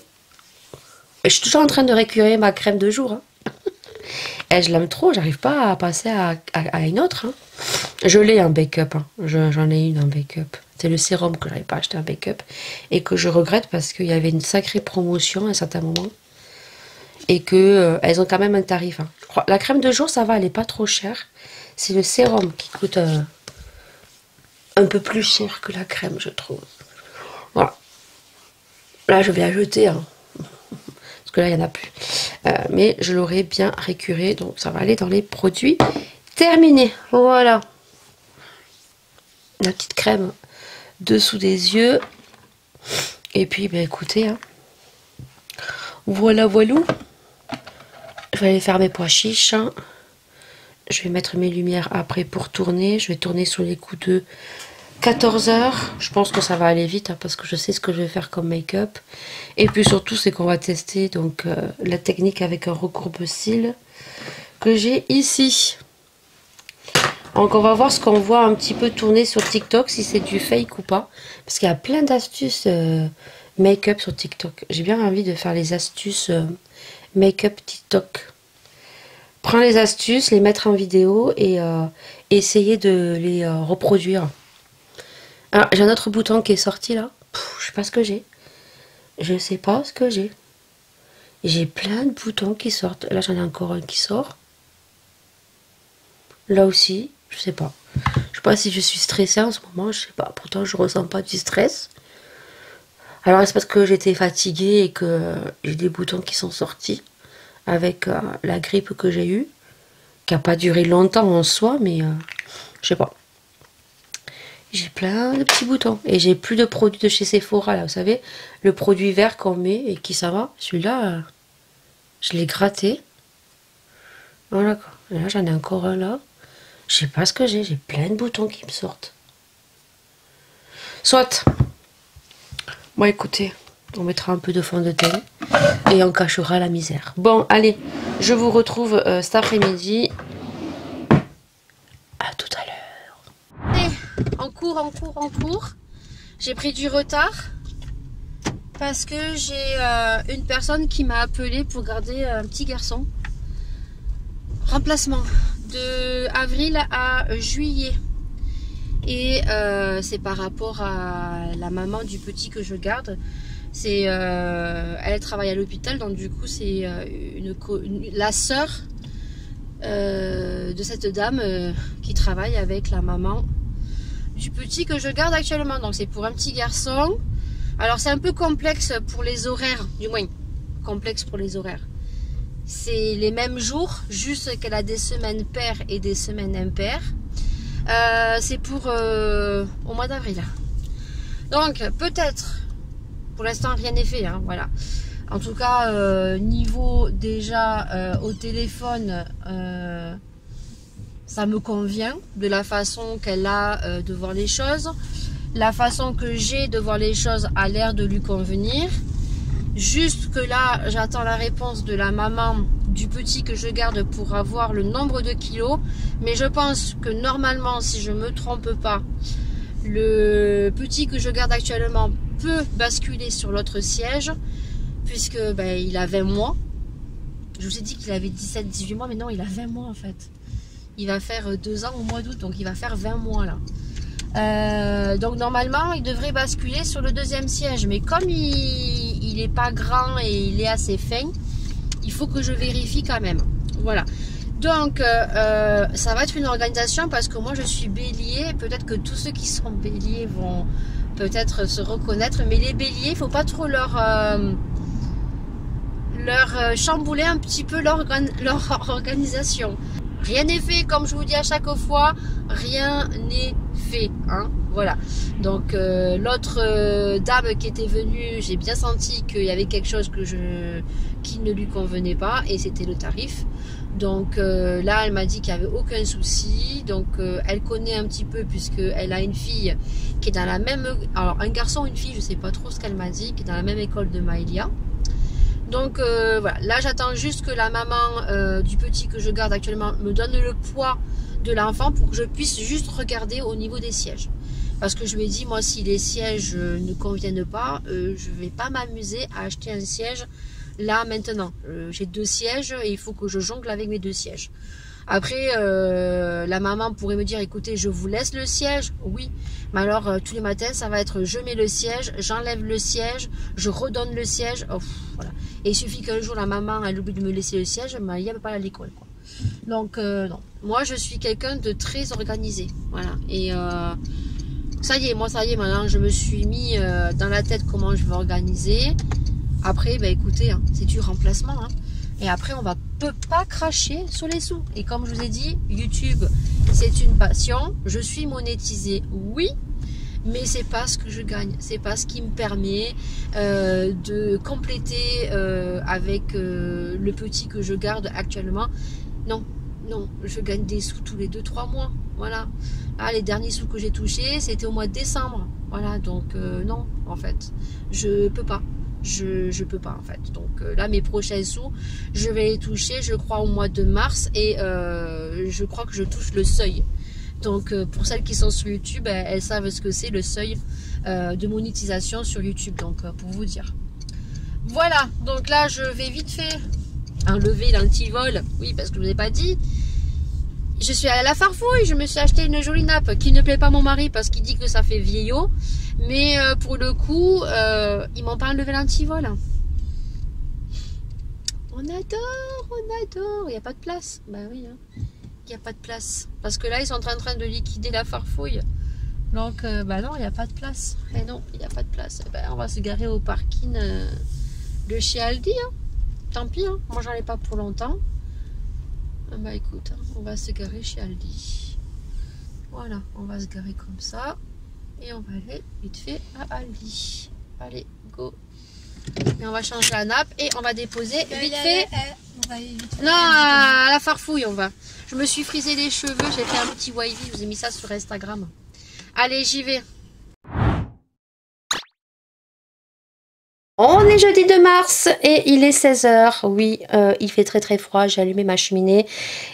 Et je suis toujours en train de récurer ma crème de jour. Hein. Et je l'aime trop, j'arrive pas à passer à une autre. Hein. Je l'ai en backup, hein. J'en ai une en backup. C'est le sérum que j'avais pas acheté en backup et que je regrette parce qu'il y avait une sacrée promotion à un certain moment. Et que elles ont quand même un tarif. Hein. Je crois, la crème de jour, ça va, elle n'est pas trop chère. C'est le sérum qui coûte un peu plus cher que la crème, je trouve. Voilà. Là, je vais la jeter. Hein. Parce que là, il n'y en a plus. Mais je l'aurai bien récuré. Donc, ça va aller dans les produits terminés. Voilà. La petite crème dessous des yeux. Et puis, ben, écoutez. Hein. Voilà, voilà. Je vais aller faire mes pois chiches. Je vais mettre mes lumières après pour tourner. Je vais tourner sur les coups de 14h. Je pense que ça va aller vite hein, parce que je sais ce que je vais faire comme make-up. Et puis surtout, c'est qu'on va tester donc la technique avec un recourbe-cils que j'ai ici. Donc on va voir ce qu'on voit un petit peu tourner sur TikTok, si c'est du fake ou pas. Parce qu'il y a plein d'astuces make-up sur TikTok. J'ai bien envie de faire les astuces make-up TikTok. Prends les astuces, les mettre en vidéo et essayer de les reproduire. Alors, j'ai un autre bouton qui est sorti là. Je sais pas ce que j'ai. Je sais pas ce que j'ai. J'ai plein de boutons qui sortent. Là, j'en ai encore un qui sort. Là aussi, je sais pas. Je sais pas si je suis stressée en ce moment. Je sais pas. Pourtant, je ressens pas du stress. Alors, c'est parce que j'étais fatiguée et que j'ai des boutons qui sont sortis avec la grippe que j'ai eue, qui n'a pas duré longtemps en soi, mais je sais pas. J'ai plein de petits boutons et j'ai plus de produits de chez Sephora là, vous savez, le produit vert qu'on met et qui ça va. Celui-là, je l'ai gratté. Voilà quoi. Et là, j'en ai encore un là. Je sais pas ce que j'ai plein de boutons qui me sortent. Soit. Bon, écoutez, on mettra un peu de fond de teint et on cachera la misère. Bon, allez, je vous retrouve cet après-midi. À tout à l'heure. Allez, en cours. J'ai pris du retard parce que j'ai une personne qui m'a appelé pour garder un petit garçon. Remplacement de avril à juillet. Et c'est par rapport à la maman du petit que je garde. C'est elle travaille à l'hôpital, donc du coup c'est la sœur de cette dame qui travaille avec la maman du petit que je garde actuellement. Donc c'est pour un petit garçon. Alors c'est un peu complexe pour les horaires, du moins complexe pour les horaires. C'est les mêmes jours, juste qu'elle a des semaines paires et des semaines impaires. C'est pour au mois d'avril. Donc peut-être, pour l'instant rien n'est fait, hein, voilà. En tout cas, niveau déjà au téléphone, ça me convient de la façon qu'elle a de voir les choses. La façon que j'ai de voir les choses a l'air de lui convenir. Juste que là, j'attends la réponse de la maman du petit que je garde pour avoir le nombre de kilos. Mais je pense que normalement, si je ne me trompe pas, le petit que je garde actuellement peut basculer sur l'autre siège. Puisque ben, il a 20 mois. Je vous ai dit qu'il avait 17-18 mois, mais non, il a 20 mois en fait. Il va faire 2 ans au mois d'août, donc il va faire 20 mois là. Donc normalement il devrait basculer sur le deuxième siège, mais comme il est pas grand et il est assez fin, il faut que je vérifie quand même. Voilà, donc ça va être une organisation parce que moi je suis bélier. Peut-être que tous ceux qui sont béliers vont peut-être se reconnaître, mais les béliers, il faut pas trop leur chambouler un petit peu leur organisation. Rien n'est fait, comme je vous dis à chaque fois, rien n'est fait, hein, voilà. Donc l'autre dame qui était venue, j'ai bien senti qu'il y avait quelque chose qui ne lui convenait pas, et c'était le tarif. Donc là, elle m'a dit qu'il n'y avait aucun souci. Donc elle connaît un petit peu, puisqu'elle a une fille qui est dans la même... Alors un garçon, une fille, je sais pas trop ce qu'elle m'a dit, qui est dans la même école de Maëlia. Donc voilà, là j'attends juste que la maman du petit que je garde actuellement me donne le poids de l'enfant pour que je puisse juste regarder au niveau des sièges. Parce que je lui ai dit, moi si les sièges ne conviennent pas, je vais pas m'amuser à acheter un siège là maintenant. J'ai 2 sièges et il faut que je jongle avec mes 2 sièges. Après, la maman pourrait me dire, écoutez, je vous laisse le siège. Oui, mais alors tous les matins, ça va être, je mets le siège, j'enlève le siège, je redonne le siège. Oh, voilà. Et il suffit qu'un jour, la maman, elle oublie de me laisser le siège, mais il n'y a pas à l'école, quoi. Donc, non. Moi, je suis quelqu'un de très organisé. Voilà. Et ça y est, maintenant, je me suis mis dans la tête comment je vais organiser. Après, bah, écoutez, hein, c'est du remplacement, hein. Et après, on ne peut pas cracher sur les sous. Et comme je vous ai dit, YouTube, c'est une passion. Je suis monétisée, oui, mais c'est pas ce que je gagne. C'est pas ce qui me permet de compléter avec le petit que je garde actuellement. Non, non, je gagne des sous tous les 2-3 mois. Voilà. Ah, les derniers sous que j'ai touchés, c'était au mois de décembre. Voilà, donc non, en fait, je peux pas. Je peux pas en fait. Donc là mes prochains sous je vais les toucher, je crois, au mois de mars, et je crois que je touche le seuil. Donc pour celles qui sont sur YouTube, elles savent ce que c'est le seuil de monétisation sur YouTube. Donc pour vous dire. Voilà, donc là je vais vite fait enlever l'antivol. Oui, parce que je vous ai pas dit. Je suis allée à la Farfouille, je me suis acheté une jolie nappe qui ne plaît pas à mon mari parce qu'il dit que ça fait vieillot. Mais pour le coup, ils m'ont pas enlevé l'antivol. On adore. Il n'y a pas de place. Bah oui, hein. Il n'y a pas de place. Parce que là, ils sont en train de liquider la Farfouille. Donc, bah non, il n'y a pas de place. Et non, il n'y a pas de place. Ben, on va se garer au parking de chez Aldi. Hein. Tant pis, hein. Moi, j'en ai pas pour longtemps. Bah écoute, hein, on va se garer chez Aldi. Voilà, on va se garer comme ça. Et on va aller vite fait à Aldi. Allez, go. Et on va changer la nappe et on va déposer vite fait. Non, à la farfouille, on va. Je me suis frisé les cheveux, j'ai fait un petit wavy, je vous ai mis ça sur Instagram. Allez, j'y vais. On est jeudi 2 mars et il est 16 h. Oui, il fait très froid, j'ai allumé ma cheminée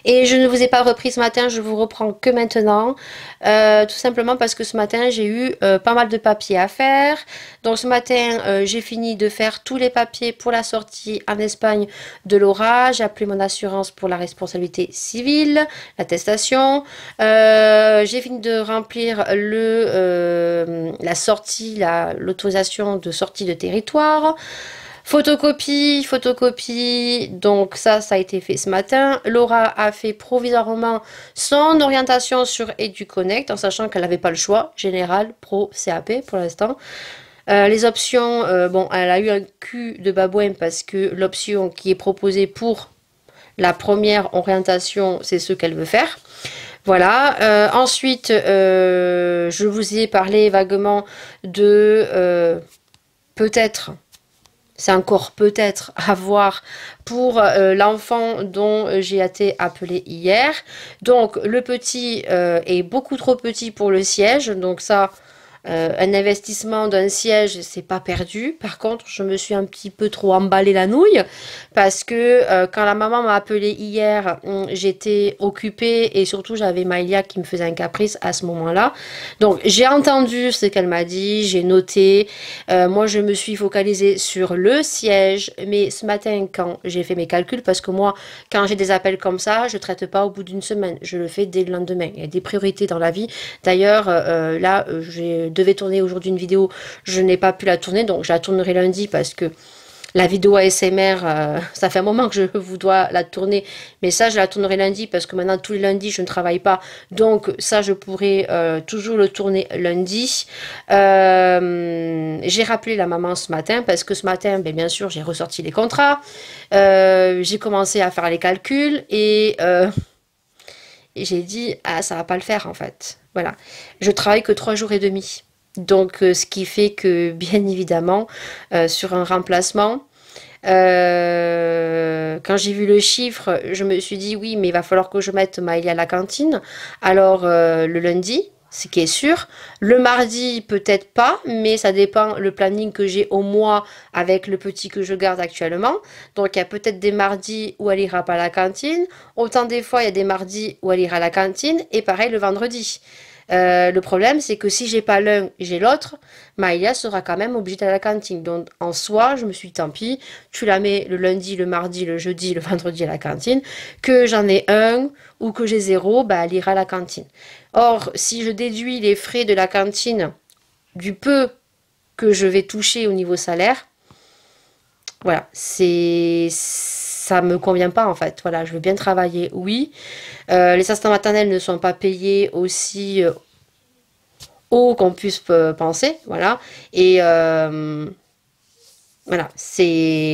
et je ne vous ai pas repris ce matin, je vous reprends que maintenant. Tout simplement parce que ce matin j'ai eu pas mal de papiers à faire. Donc ce matin j'ai fini de faire tous les papiers pour la sortie en Espagne de Laura. J'ai appelé mon assurance pour la responsabilité civile, l'attestation. J'ai fini de remplir la sortie, l'autorisation de sortie de territoire. Photocopie, donc ça a été fait ce matin. Laura a fait provisoirement son orientation sur EduConnect en sachant qu'elle n'avait pas le choix, général, pro, CAP pour l'instant. Les options, bon, elle a eu un cul de babouin parce que l'option qui est proposée pour la première orientation, c'est ce qu'elle veut faire. Voilà, ensuite, je vous ai parlé vaguement de peut-être, c'est encore peut-être à voir pour l'enfant dont j'ai été appelée hier. Donc le petit est beaucoup trop petit pour le siège, donc ça... un investissement d'un siège, c'est pas perdu. Par contre, je me suis un petit peu trop emballé la nouille parce que quand la maman m'a appelé hier, j'étais occupée et surtout j'avais Maïlia qui me faisait un caprice à ce moment-là. Donc j'ai entendu ce qu'elle m'a dit, j'ai noté. Moi, je me suis focalisée sur le siège, mais ce matin, quand j'ai fait mes calculs, parce que moi, quand j'ai des appels comme ça, je traite pas au bout d'une semaine, je le fais dès le lendemain. Il y a des priorités dans la vie. D'ailleurs, là, j'ai devais tourner aujourd'hui une vidéo, je n'ai pas pu la tourner, donc je la tournerai lundi parce que la vidéo ASMR, ça fait un moment que je vous dois la tourner, mais ça je la tournerai lundi parce que maintenant tous les lundis je ne travaille pas, donc ça je pourrai toujours le tourner lundi. J'ai rappelé la maman ce matin parce que ce matin, ben, bien sûr j'ai ressorti les contrats, j'ai commencé à faire les calculs et j'ai dit ah ça va pas le faire en fait. Voilà, je travaille que 3 jours et demi. Donc, ce qui fait que, bien évidemment, sur un remplacement, quand j'ai vu le chiffre, je me suis dit, oui, mais il va falloir que je mette Maëlia à la cantine. Alors, le lundi, ce qui est sûr. Le mardi, peut-être pas, mais ça dépend le planning que j'ai au mois avec le petit que je garde actuellement. Donc, il y a peut-être des mardis où elle ira pas à la cantine. Autant des fois, il y a des mardis où elle ira à la cantine. Et pareil, le vendredi. Le problème, c'est que si j'ai pas l'un, j'ai l'autre, Maïlia sera quand même obligée d'aller à la cantine. Donc, en soi, je me suis dit, tant pis, tu la mets le lundi, le mardi, le jeudi, le vendredi à la cantine. Que j'en ai un ou que j'ai zéro, bah, elle ira à la cantine. Or, si je déduis les frais de la cantine du peu que je vais toucher au niveau salaire, voilà, ça me convient pas en fait. Voilà, je veux bien travailler, oui. Les assistants maternels ne sont pas payés aussi haut qu'on puisse penser, voilà. Et voilà,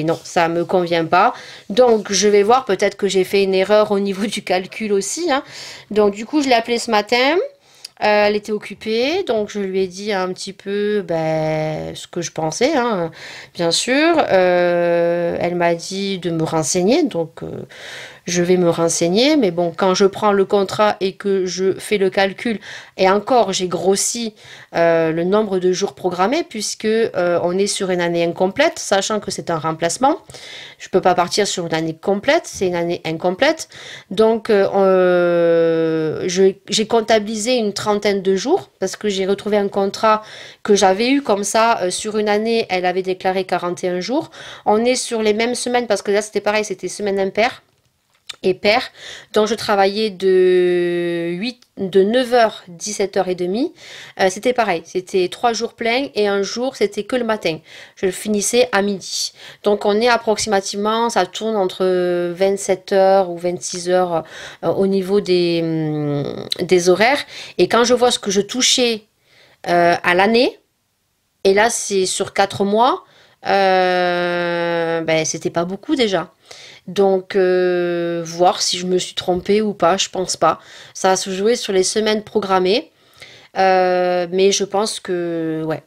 non, ça me convient pas. Donc je vais voir, peut-être que j'ai fait une erreur au niveau du calcul aussi, hein. Donc du coup, je l'ai appelée ce matin. Elle était occupée, donc je lui ai dit un petit peu ben, ce que je pensais, hein, bien sûr. Elle m'a dit de me renseigner, donc je vais me renseigner. Mais bon, quand je prends le contrat et que je fais le calcul, et encore, j'ai grossi le nombre de jours programmés, puisque on est sur une année incomplète, sachant que c'est un remplacement. Je peux pas partir sur une année complète, c'est une année incomplète. Donc, j'ai comptabilisé une trentaine de jours, parce que j'ai retrouvé un contrat que j'avais eu comme ça, sur une année, elle avait déclaré 41 jours. On est sur les mêmes semaines, parce que là, c'était pareil, c'était semaine impaire et pair. Donc je travaillais de 9h 17h30. C'était pareil, c'était 3 jours pleins et un jour c'était que le matin. Je le finissais à midi. Donc on est approximativement, ça tourne entre 27h ou 26h au niveau des horaires. Et quand je vois ce que je touchais à l'année, et là c'est sur 4 mois, ben c'était pas beaucoup déjà. Donc, voir si je me suis trompée ou pas, je pense pas. Ça va se jouer sur les semaines programmées. Mais je pense que, ouais,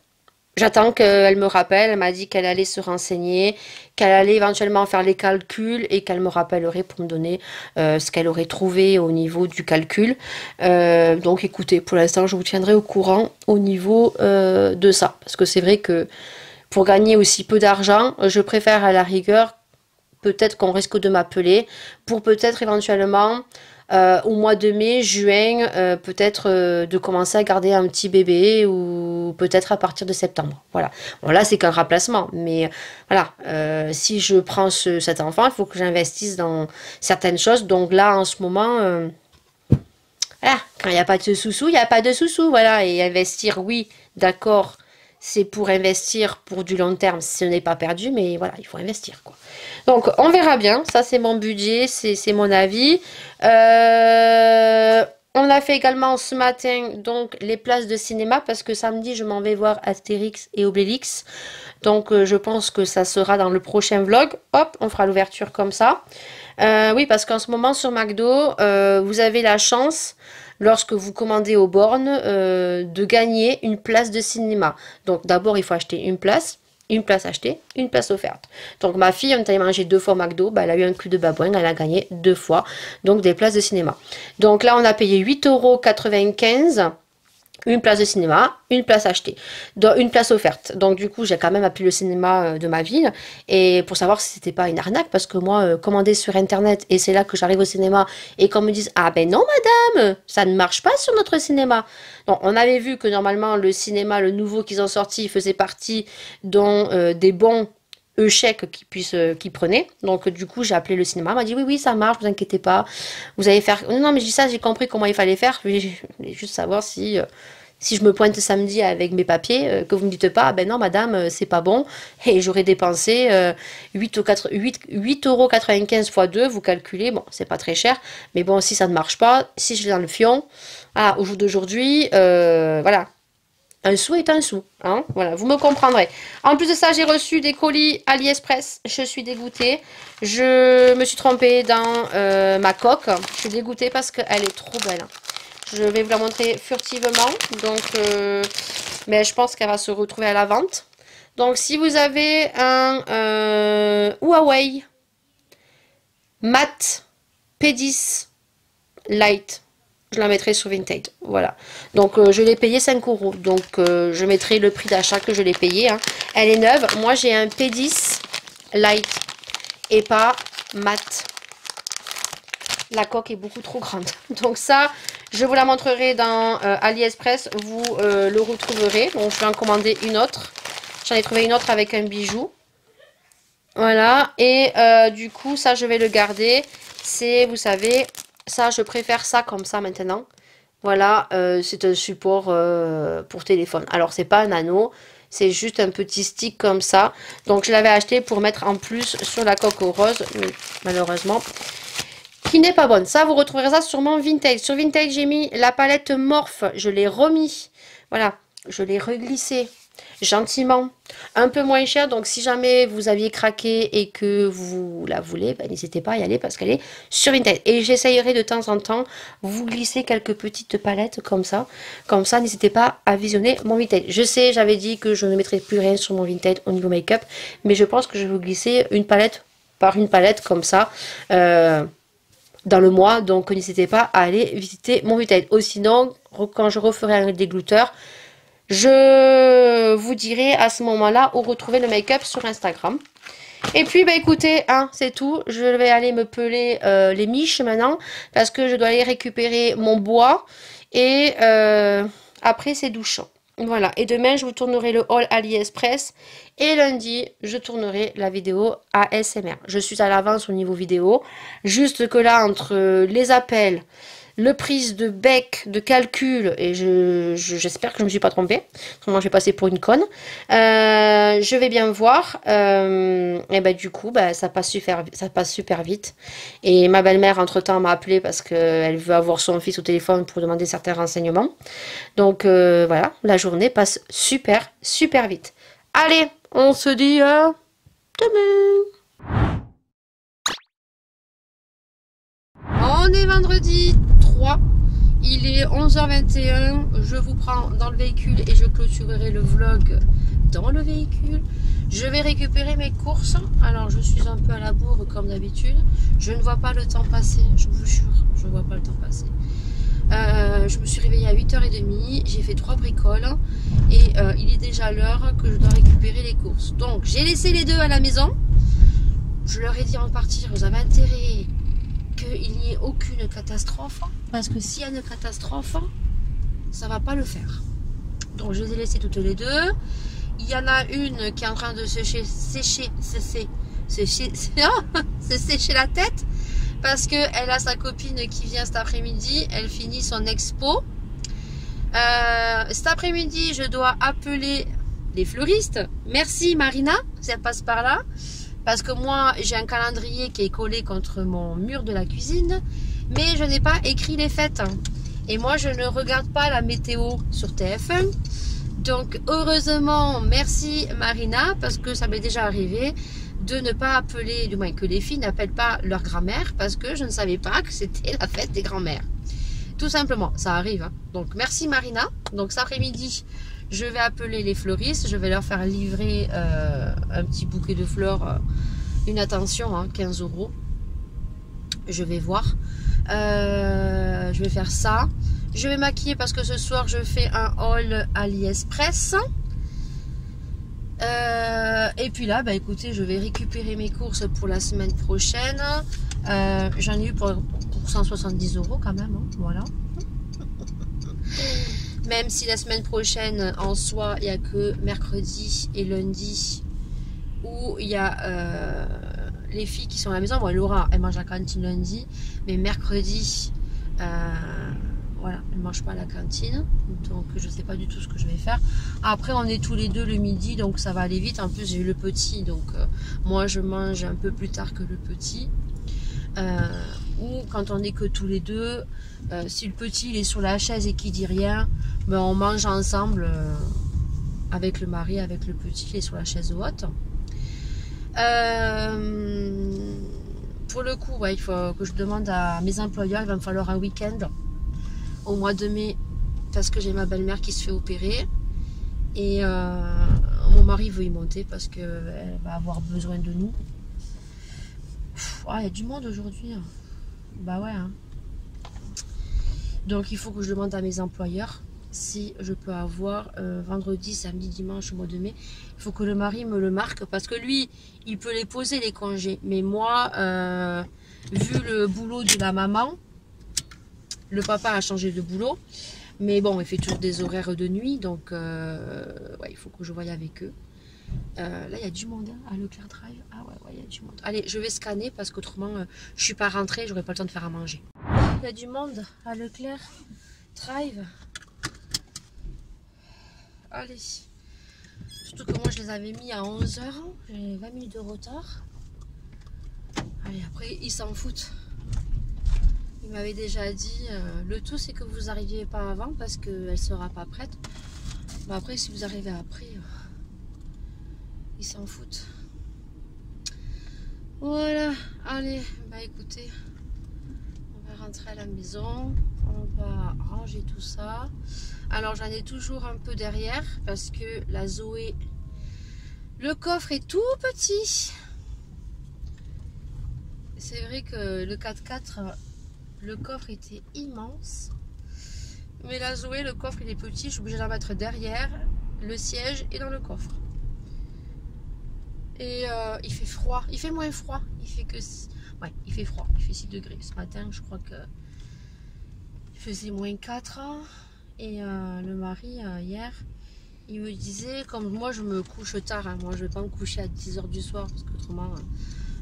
J'attends qu'elle me rappelle. Elle m'a dit qu'elle allait se renseigner, qu'elle allait éventuellement faire les calculs et qu'elle me rappellerait pour me donner ce qu'elle aurait trouvé au niveau du calcul. Donc écoutez, pour l'instant, je vous tiendrai au courant au niveau de ça. Parce que c'est vrai que pour gagner aussi peu d'argent, je préfère à la rigueur, peut-être qu'on risque de m'appeler pour peut-être éventuellement au mois de mai, juin, peut-être de commencer à garder un petit bébé ou peut-être à partir de septembre. Voilà. Bon, là, c'est qu'un remplacement. Mais voilà, si je prends cet enfant, il faut que j'investisse dans certaines choses. Donc là, en ce moment, voilà, quand il n'y a pas de sous-sous, il n'y a pas de sous-sous. Voilà. Et investir, oui, d'accord. C'est pour investir pour du long terme, ce n'est pas perdu, mais voilà, il faut investir, quoi. Donc, on verra bien. Ça, c'est mon budget, c'est mon avis. On a fait également ce matin, donc, les places de cinéma, parce que samedi, je m'en vais voir Astérix et Obélix. Donc, je pense que ça sera dans le prochain vlog. Hop, on fera l'ouverture comme ça. Oui, parce qu'en ce moment, sur McDo, vous avez la chance, lorsque vous commandez aux bornes, de gagner une place de cinéma. Donc, d'abord, il faut acheter une place achetée, une place offerte. Donc, ma fille, on est allé manger 2 fois au McDo, bah, elle a eu un cul de babouin, elle a gagné 2 fois, donc des places de cinéma. Donc là, on a payé 8,95 € une place de cinéma, une place achetée, une place offerte. Donc du coup, j'ai quand même appelé le cinéma de ma ville et pour savoir si c'était pas une arnaque parce que moi, commander sur internet et c'est là que j'arrive au cinéma et qu'on me dise ah ben non madame, ça ne marche pas sur notre cinéma. Donc on avait vu que normalement le cinéma, le nouveau qu'ils ont sorti, faisait partie dans des bons chèques qui prenaient. Donc du coup, j'ai appelé le cinéma, elle m'a dit oui oui ça marche, vous inquiétez pas. Vous allez faire non mais je dis ça, j'ai compris comment il fallait faire, je voulais juste savoir si je me pointe samedi avec mes papiers, que vous ne me dites pas, ah ben non madame, c'est pas bon, et j'aurais dépensé 8,95 fois 2, vous calculez, bon, c'est pas très cher, mais bon, si ça ne marche pas, si je l'ai dans le fion, voilà, au jour d'aujourd'hui, voilà, un sou est un sou, hein, voilà, vous me comprendrez. En plus de ça, j'ai reçu des colis AliExpress, je suis dégoûtée, je me suis trompée dans ma coque, je suis dégoûtée parce qu'elle est trop belle, hein. Je vais vous la montrer furtivement. Donc, mais je pense qu'elle va se retrouver à la vente. Donc, si vous avez un Huawei Mate P10 Lite, je la mettrai sur Vinted. Voilà. Donc, je l'ai payé 5 €. Donc, je mettrai le prix d'achat que je l'ai payé, hein. Elle est neuve. Moi, j'ai un P10 Lite et pas Mate. La coque est beaucoup trop grande. Donc ça, je vous la montrerai dans AliExpress. Vous le retrouverez. Donc je vais en commander une autre. J'en ai trouvé une autre avec un bijou. Voilà. Et du coup, ça, je vais le garder. C'est, vous savez, ça, je préfère ça comme ça maintenant. Voilà, c'est un support pour téléphone. Alors, c'est pas un anneau. C'est juste un petit stick comme ça. Donc, je l'avais acheté pour mettre en plus sur la coque rose. Mais malheureusement, qui n'est pas bonne. Ça, vous retrouverez ça sur mon Vinted. Sur Vinted, j'ai mis la palette Morphe. Je l'ai remis. Voilà, je l'ai reglissé gentiment. Un peu moins cher. Donc, si jamais vous aviez craqué et que vous la voulez, ben, n'hésitez pas à y aller parce qu'elle est sur Vinted. Et j'essayerai de temps en temps vous glisser quelques petites palettes comme ça. Comme ça, n'hésitez pas à visionner mon Vinted. Je sais, j'avais dit que je ne mettrais plus rien sur mon Vinted au niveau make-up. Mais je pense que je vais vous glisser une palette par une palette comme ça. Dans le mois, donc n'hésitez pas à aller visiter mon Vinted. Ou sinon, quand je referai un dégluteur, je vous dirai à ce moment-là où retrouver le make-up sur Instagram. Et puis, bah écoutez, hein, c'est tout. Je vais aller me peler les miches maintenant, parce que je dois aller récupérer mon bois. Et après, c'est douchant. Voilà, et demain, je vous tournerai le haul AliExpress. Et lundi, je tournerai la vidéo ASMR. Je suis à l'avance au niveau vidéo. Juste que là, entre les appels, le prise de bec, de calcul, et j'espère que je ne me suis pas trompée. Autrement, je vais passer pour une conne. Je vais bien voir. Et bah, du coup, bah, ça passe super vite. Et ma belle-mère, entre-temps, m'a appelé parce qu'elle veut avoir son fils au téléphone pour demander certains renseignements. Donc, voilà, la journée passe super vite. Allez, on se dit à demain. On est vendredi 3. il est 11h21, je vous prends dans le véhicule et je clôturerai le vlog dans le véhicule. Je vais récupérer mes courses. Alors je suis un peu à la bourre comme d'habitude. Je ne vois pas le temps passer, je vous jure, je ne vois pas le temps passer. Je me suis réveillée à 8h30, j'ai fait 3 bricoles et il est déjà l'heure que je dois récupérer les courses. Donc j'ai laissé les deux à la maison. Je leur ai dit en partir, vous avez intérêt qu'il n'y ait aucune catastrophe, parce que s'il y a une catastrophe, ça va pas le faire. Donc je les ai laissées toutes les deux. Il y en a une qui est en train de se sécher la tête, parce que elle a sa copine qui vient cet après-midi, elle finit son expo. Cet après-midi, je dois appeler les fleuristes. Merci Marina, ça passe par là. Parce que moi, j'ai un calendrier qui est collé contre mon mur de la cuisine, mais je n'ai pas écrit les fêtes. Et moi, je ne regarde pas la météo sur TF1. Donc, heureusement, merci Marina, parce que ça m'est déjà arrivé de ne pas appeler, du moins que les filles n'appellent pas leur grand-mère, parce que je ne savais pas que c'était la fête des grands-mères. Tout simplement, ça arrive. Hein. Donc, merci Marina. Donc, cet après-midi, je vais appeler les fleuristes, je vais leur faire livrer un petit bouquet de fleurs, une attention, hein, 15 €. Je vais voir. Je vais faire ça. Je vais maquiller parce que ce soir je fais un haul AliExpress. Et puis là, bah écoutez, je vais récupérer mes courses pour la semaine prochaine. J'en ai eu pour 170 € quand même, hein, voilà. Même si la semaine prochaine, en soi, il n'y a que mercredi et lundi où il y a les filles qui sont à la maison. Bon, Laura, elle mange à la cantine lundi, mais mercredi, voilà, elle ne mange pas à la cantine. Donc, je ne sais pas du tout ce que je vais faire. Après, on est tous les deux le midi, donc ça va aller vite. En plus, j'ai eu le petit, donc moi, je mange un peu plus tard que le petit. Ou quand on n'est que tous les deux, si le petit il est sur la chaise et qu'il dit rien, ben on mange ensemble avec le mari, avec le petit, il est sur la chaise haute. Pour le coup, ouais, il faut que je demande à mes employeurs, il va me falloir un week-end au mois de mai, parce que j'ai ma belle-mère qui se fait opérer. Et mon mari veut y monter parce qu'elle va avoir besoin de nous. Il y a du monde aujourd'hui. Bah ouais. Hein. Donc il faut que je demande à mes employeurs si je peux avoir vendredi, samedi, dimanche au mois de mai. Il faut que le mari me le marque parce que lui, il peut les poser les congés. Mais moi, vu le boulot de la maman, le papa a changé de boulot. Mais bon, il fait toujours des horaires de nuit. Donc ouais, il faut que je voie avec eux. Là, il y a du monde hein, à Leclerc Drive. Ah ouais, il y a du monde. Allez, je vais scanner parce qu'autrement, je suis pas rentrée, j'aurai pas le temps de faire à manger. Il y a du monde à Leclerc Drive. Allez. Surtout que moi, je les avais mis à 11 h. J'ai 20 minutes de retard. Allez, après, ils s'en foutent. Il m'avait déjà dit, le tout, c'est que vous n'arriviez pas avant parce qu'elle sera pas prête. Mais après, si vous arrivez après... ils s'en foutent. Voilà, allez, bah écoutez, on va rentrer à la maison, on va ranger tout ça. Alors j'en ai toujours un peu derrière parce que la Zoé, le coffre est tout petit. C'est vrai que le 4x4, le coffre était immense. Mais la Zoé, le coffre il est petit, je suis obligée d'en mettre derrière, le siège et dans le coffre. Et il fait froid, il fait moins froid, il fait que... Ouais, il fait froid, il fait 6 degrés. Ce matin, je crois que il faisait moins 4. Et le mari, hier, il me disait, comme moi je me couche tard, hein, moi je ne vais pas me coucher à 10 h du soir, parce qu'autrement,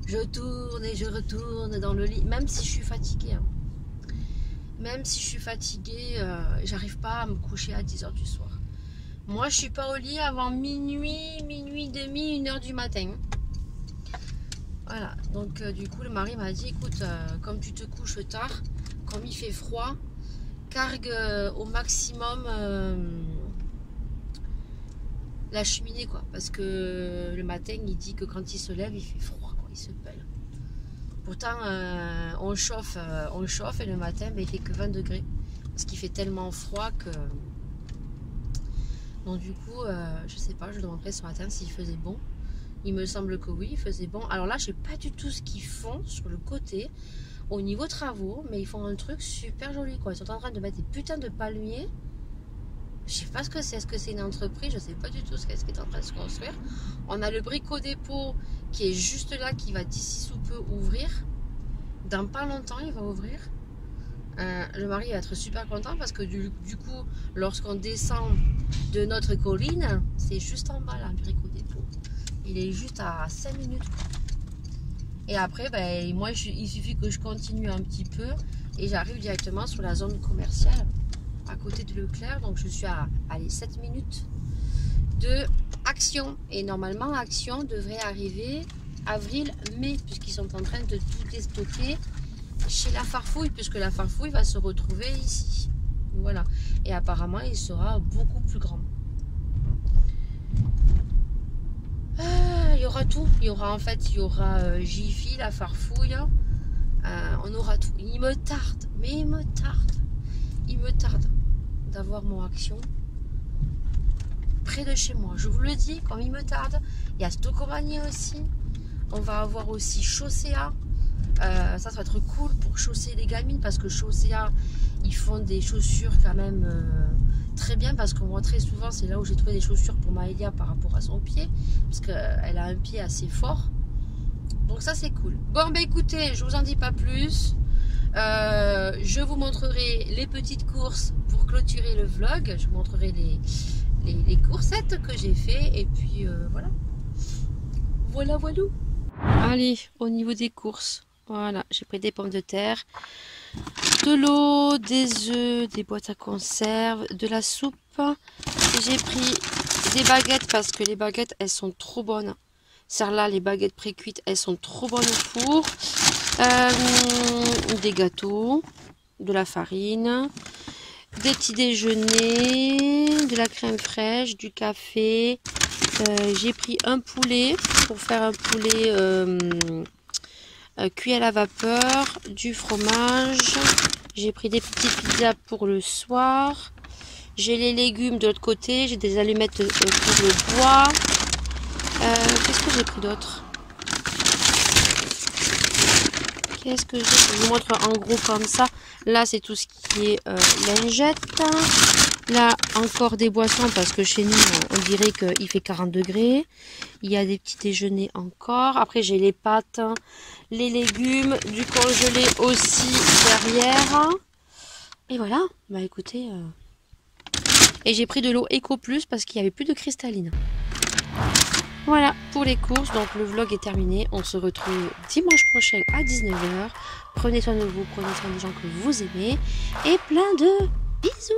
je tourne et je retourne dans le lit, même si je suis fatiguée. Hein. Même si je suis fatiguée, j'arrive pas à me coucher à 10 h du soir. Moi, je suis pas au lit avant minuit, minuit et demi, 1 h du matin. Voilà, donc du coup, le mari m'a dit, écoute, comme tu te couches tard, comme il fait froid, cargue au maximum la cheminée, quoi. Parce que le matin, il dit que quand il se lève, il fait froid, quoi, il se pèle. Pourtant, on chauffe et le matin, ben, il fait que 20 degrés. Parce qu'il fait tellement froid que... Donc du coup, je sais pas, je demanderai ce matin s'il faisait bon. Il me semble que oui, il faisait bon. Alors là, je sais pas du tout ce qu'ils font sur le côté, au niveau travaux, mais ils font un truc super joli, quoi. Ils sont en train de mettre des putains de palmiers. Je sais pas ce que c'est. Est-ce que c'est une entreprise? Je sais pas du tout ce qu'est en train de se construire. On a le Brico Dépôt qui est juste là, qui va d'ici sous peu ouvrir. Dans pas longtemps, il va ouvrir. Le mari va être super content parce que du coup, lorsqu'on descend de notre colline, c'est juste en bas là, le Brico Dépôt. Il est juste à 5 minutes. Et après, ben, moi, il suffit que je continue un petit peu et j'arrive directement sur la zone commerciale à côté de Leclerc. Donc, je suis à allez, 7 minutes de Action. Et normalement, Action devrait arriver avril-mai, puisqu'ils sont en train de tout déstocker chez la Farfouille, puisque la Farfouille va se retrouver ici. Voilà. Et apparemment, il sera beaucoup plus grand. Il y aura tout. Il y aura en fait, il y aura Jiffy, la Farfouille. On aura tout. Il me tarde, mais il me tarde. Il me tarde d'avoir mon Action près de chez moi. Je vous le dis, comme il me tarde. Il y a Stocomanie aussi. On va avoir aussi Chaussea. Ça va être cool pour chausser les gamines parce que Chaussea, ils font des chaussures quand même très bien parce que moi très souvent c'est là où j'ai trouvé des chaussures pour Maëlia par rapport à son pied parce qu'elle a un pied assez fort, donc ça c'est cool. Bon ben écoutez, je vous en dis pas plus. Je vous montrerai les petites courses pour clôturer le vlog. Je vous montrerai les coursettes que j'ai fait et puis voilà. Allez, au niveau des courses, voilà, j'ai pris des pommes de terre, de l'eau, des œufs, des boîtes à conserve, de la soupe. J'ai pris des baguettes parce que les baguettes, elles sont trop bonnes. Celles-là, les baguettes pré-cuites, elles sont trop bonnes au four. Des gâteaux, de la farine, des petits déjeuners, de la crème fraîche, du café. J'ai pris un poulet pour faire un poulet cuit à la vapeur, du fromage. J'ai pris des petites pizzas pour le soir. J'ai les légumes de l'autre côté. J'ai des allumettes pour le bois. Qu'est-ce que j'ai pris d'autre? Qu'est-ce que j'ai? Je vous montre en gros comme ça. Là, c'est tout ce qui est lingette. Là, encore des boissons parce que chez nous, on dirait qu'il fait 40 degrés. Il y a des petits déjeuners encore. Après, j'ai les pâtes, les légumes, du congelé aussi derrière. Et voilà. Bah écoutez. Et j'ai pris de l'eau Eco Plus parce qu'il n'y avait plus de cristalline. Voilà pour les courses. Donc le vlog est terminé. On se retrouve dimanche prochain à 19 h. Prenez soin de vous, prenez soin des gens que vous aimez. Et plein de bisous.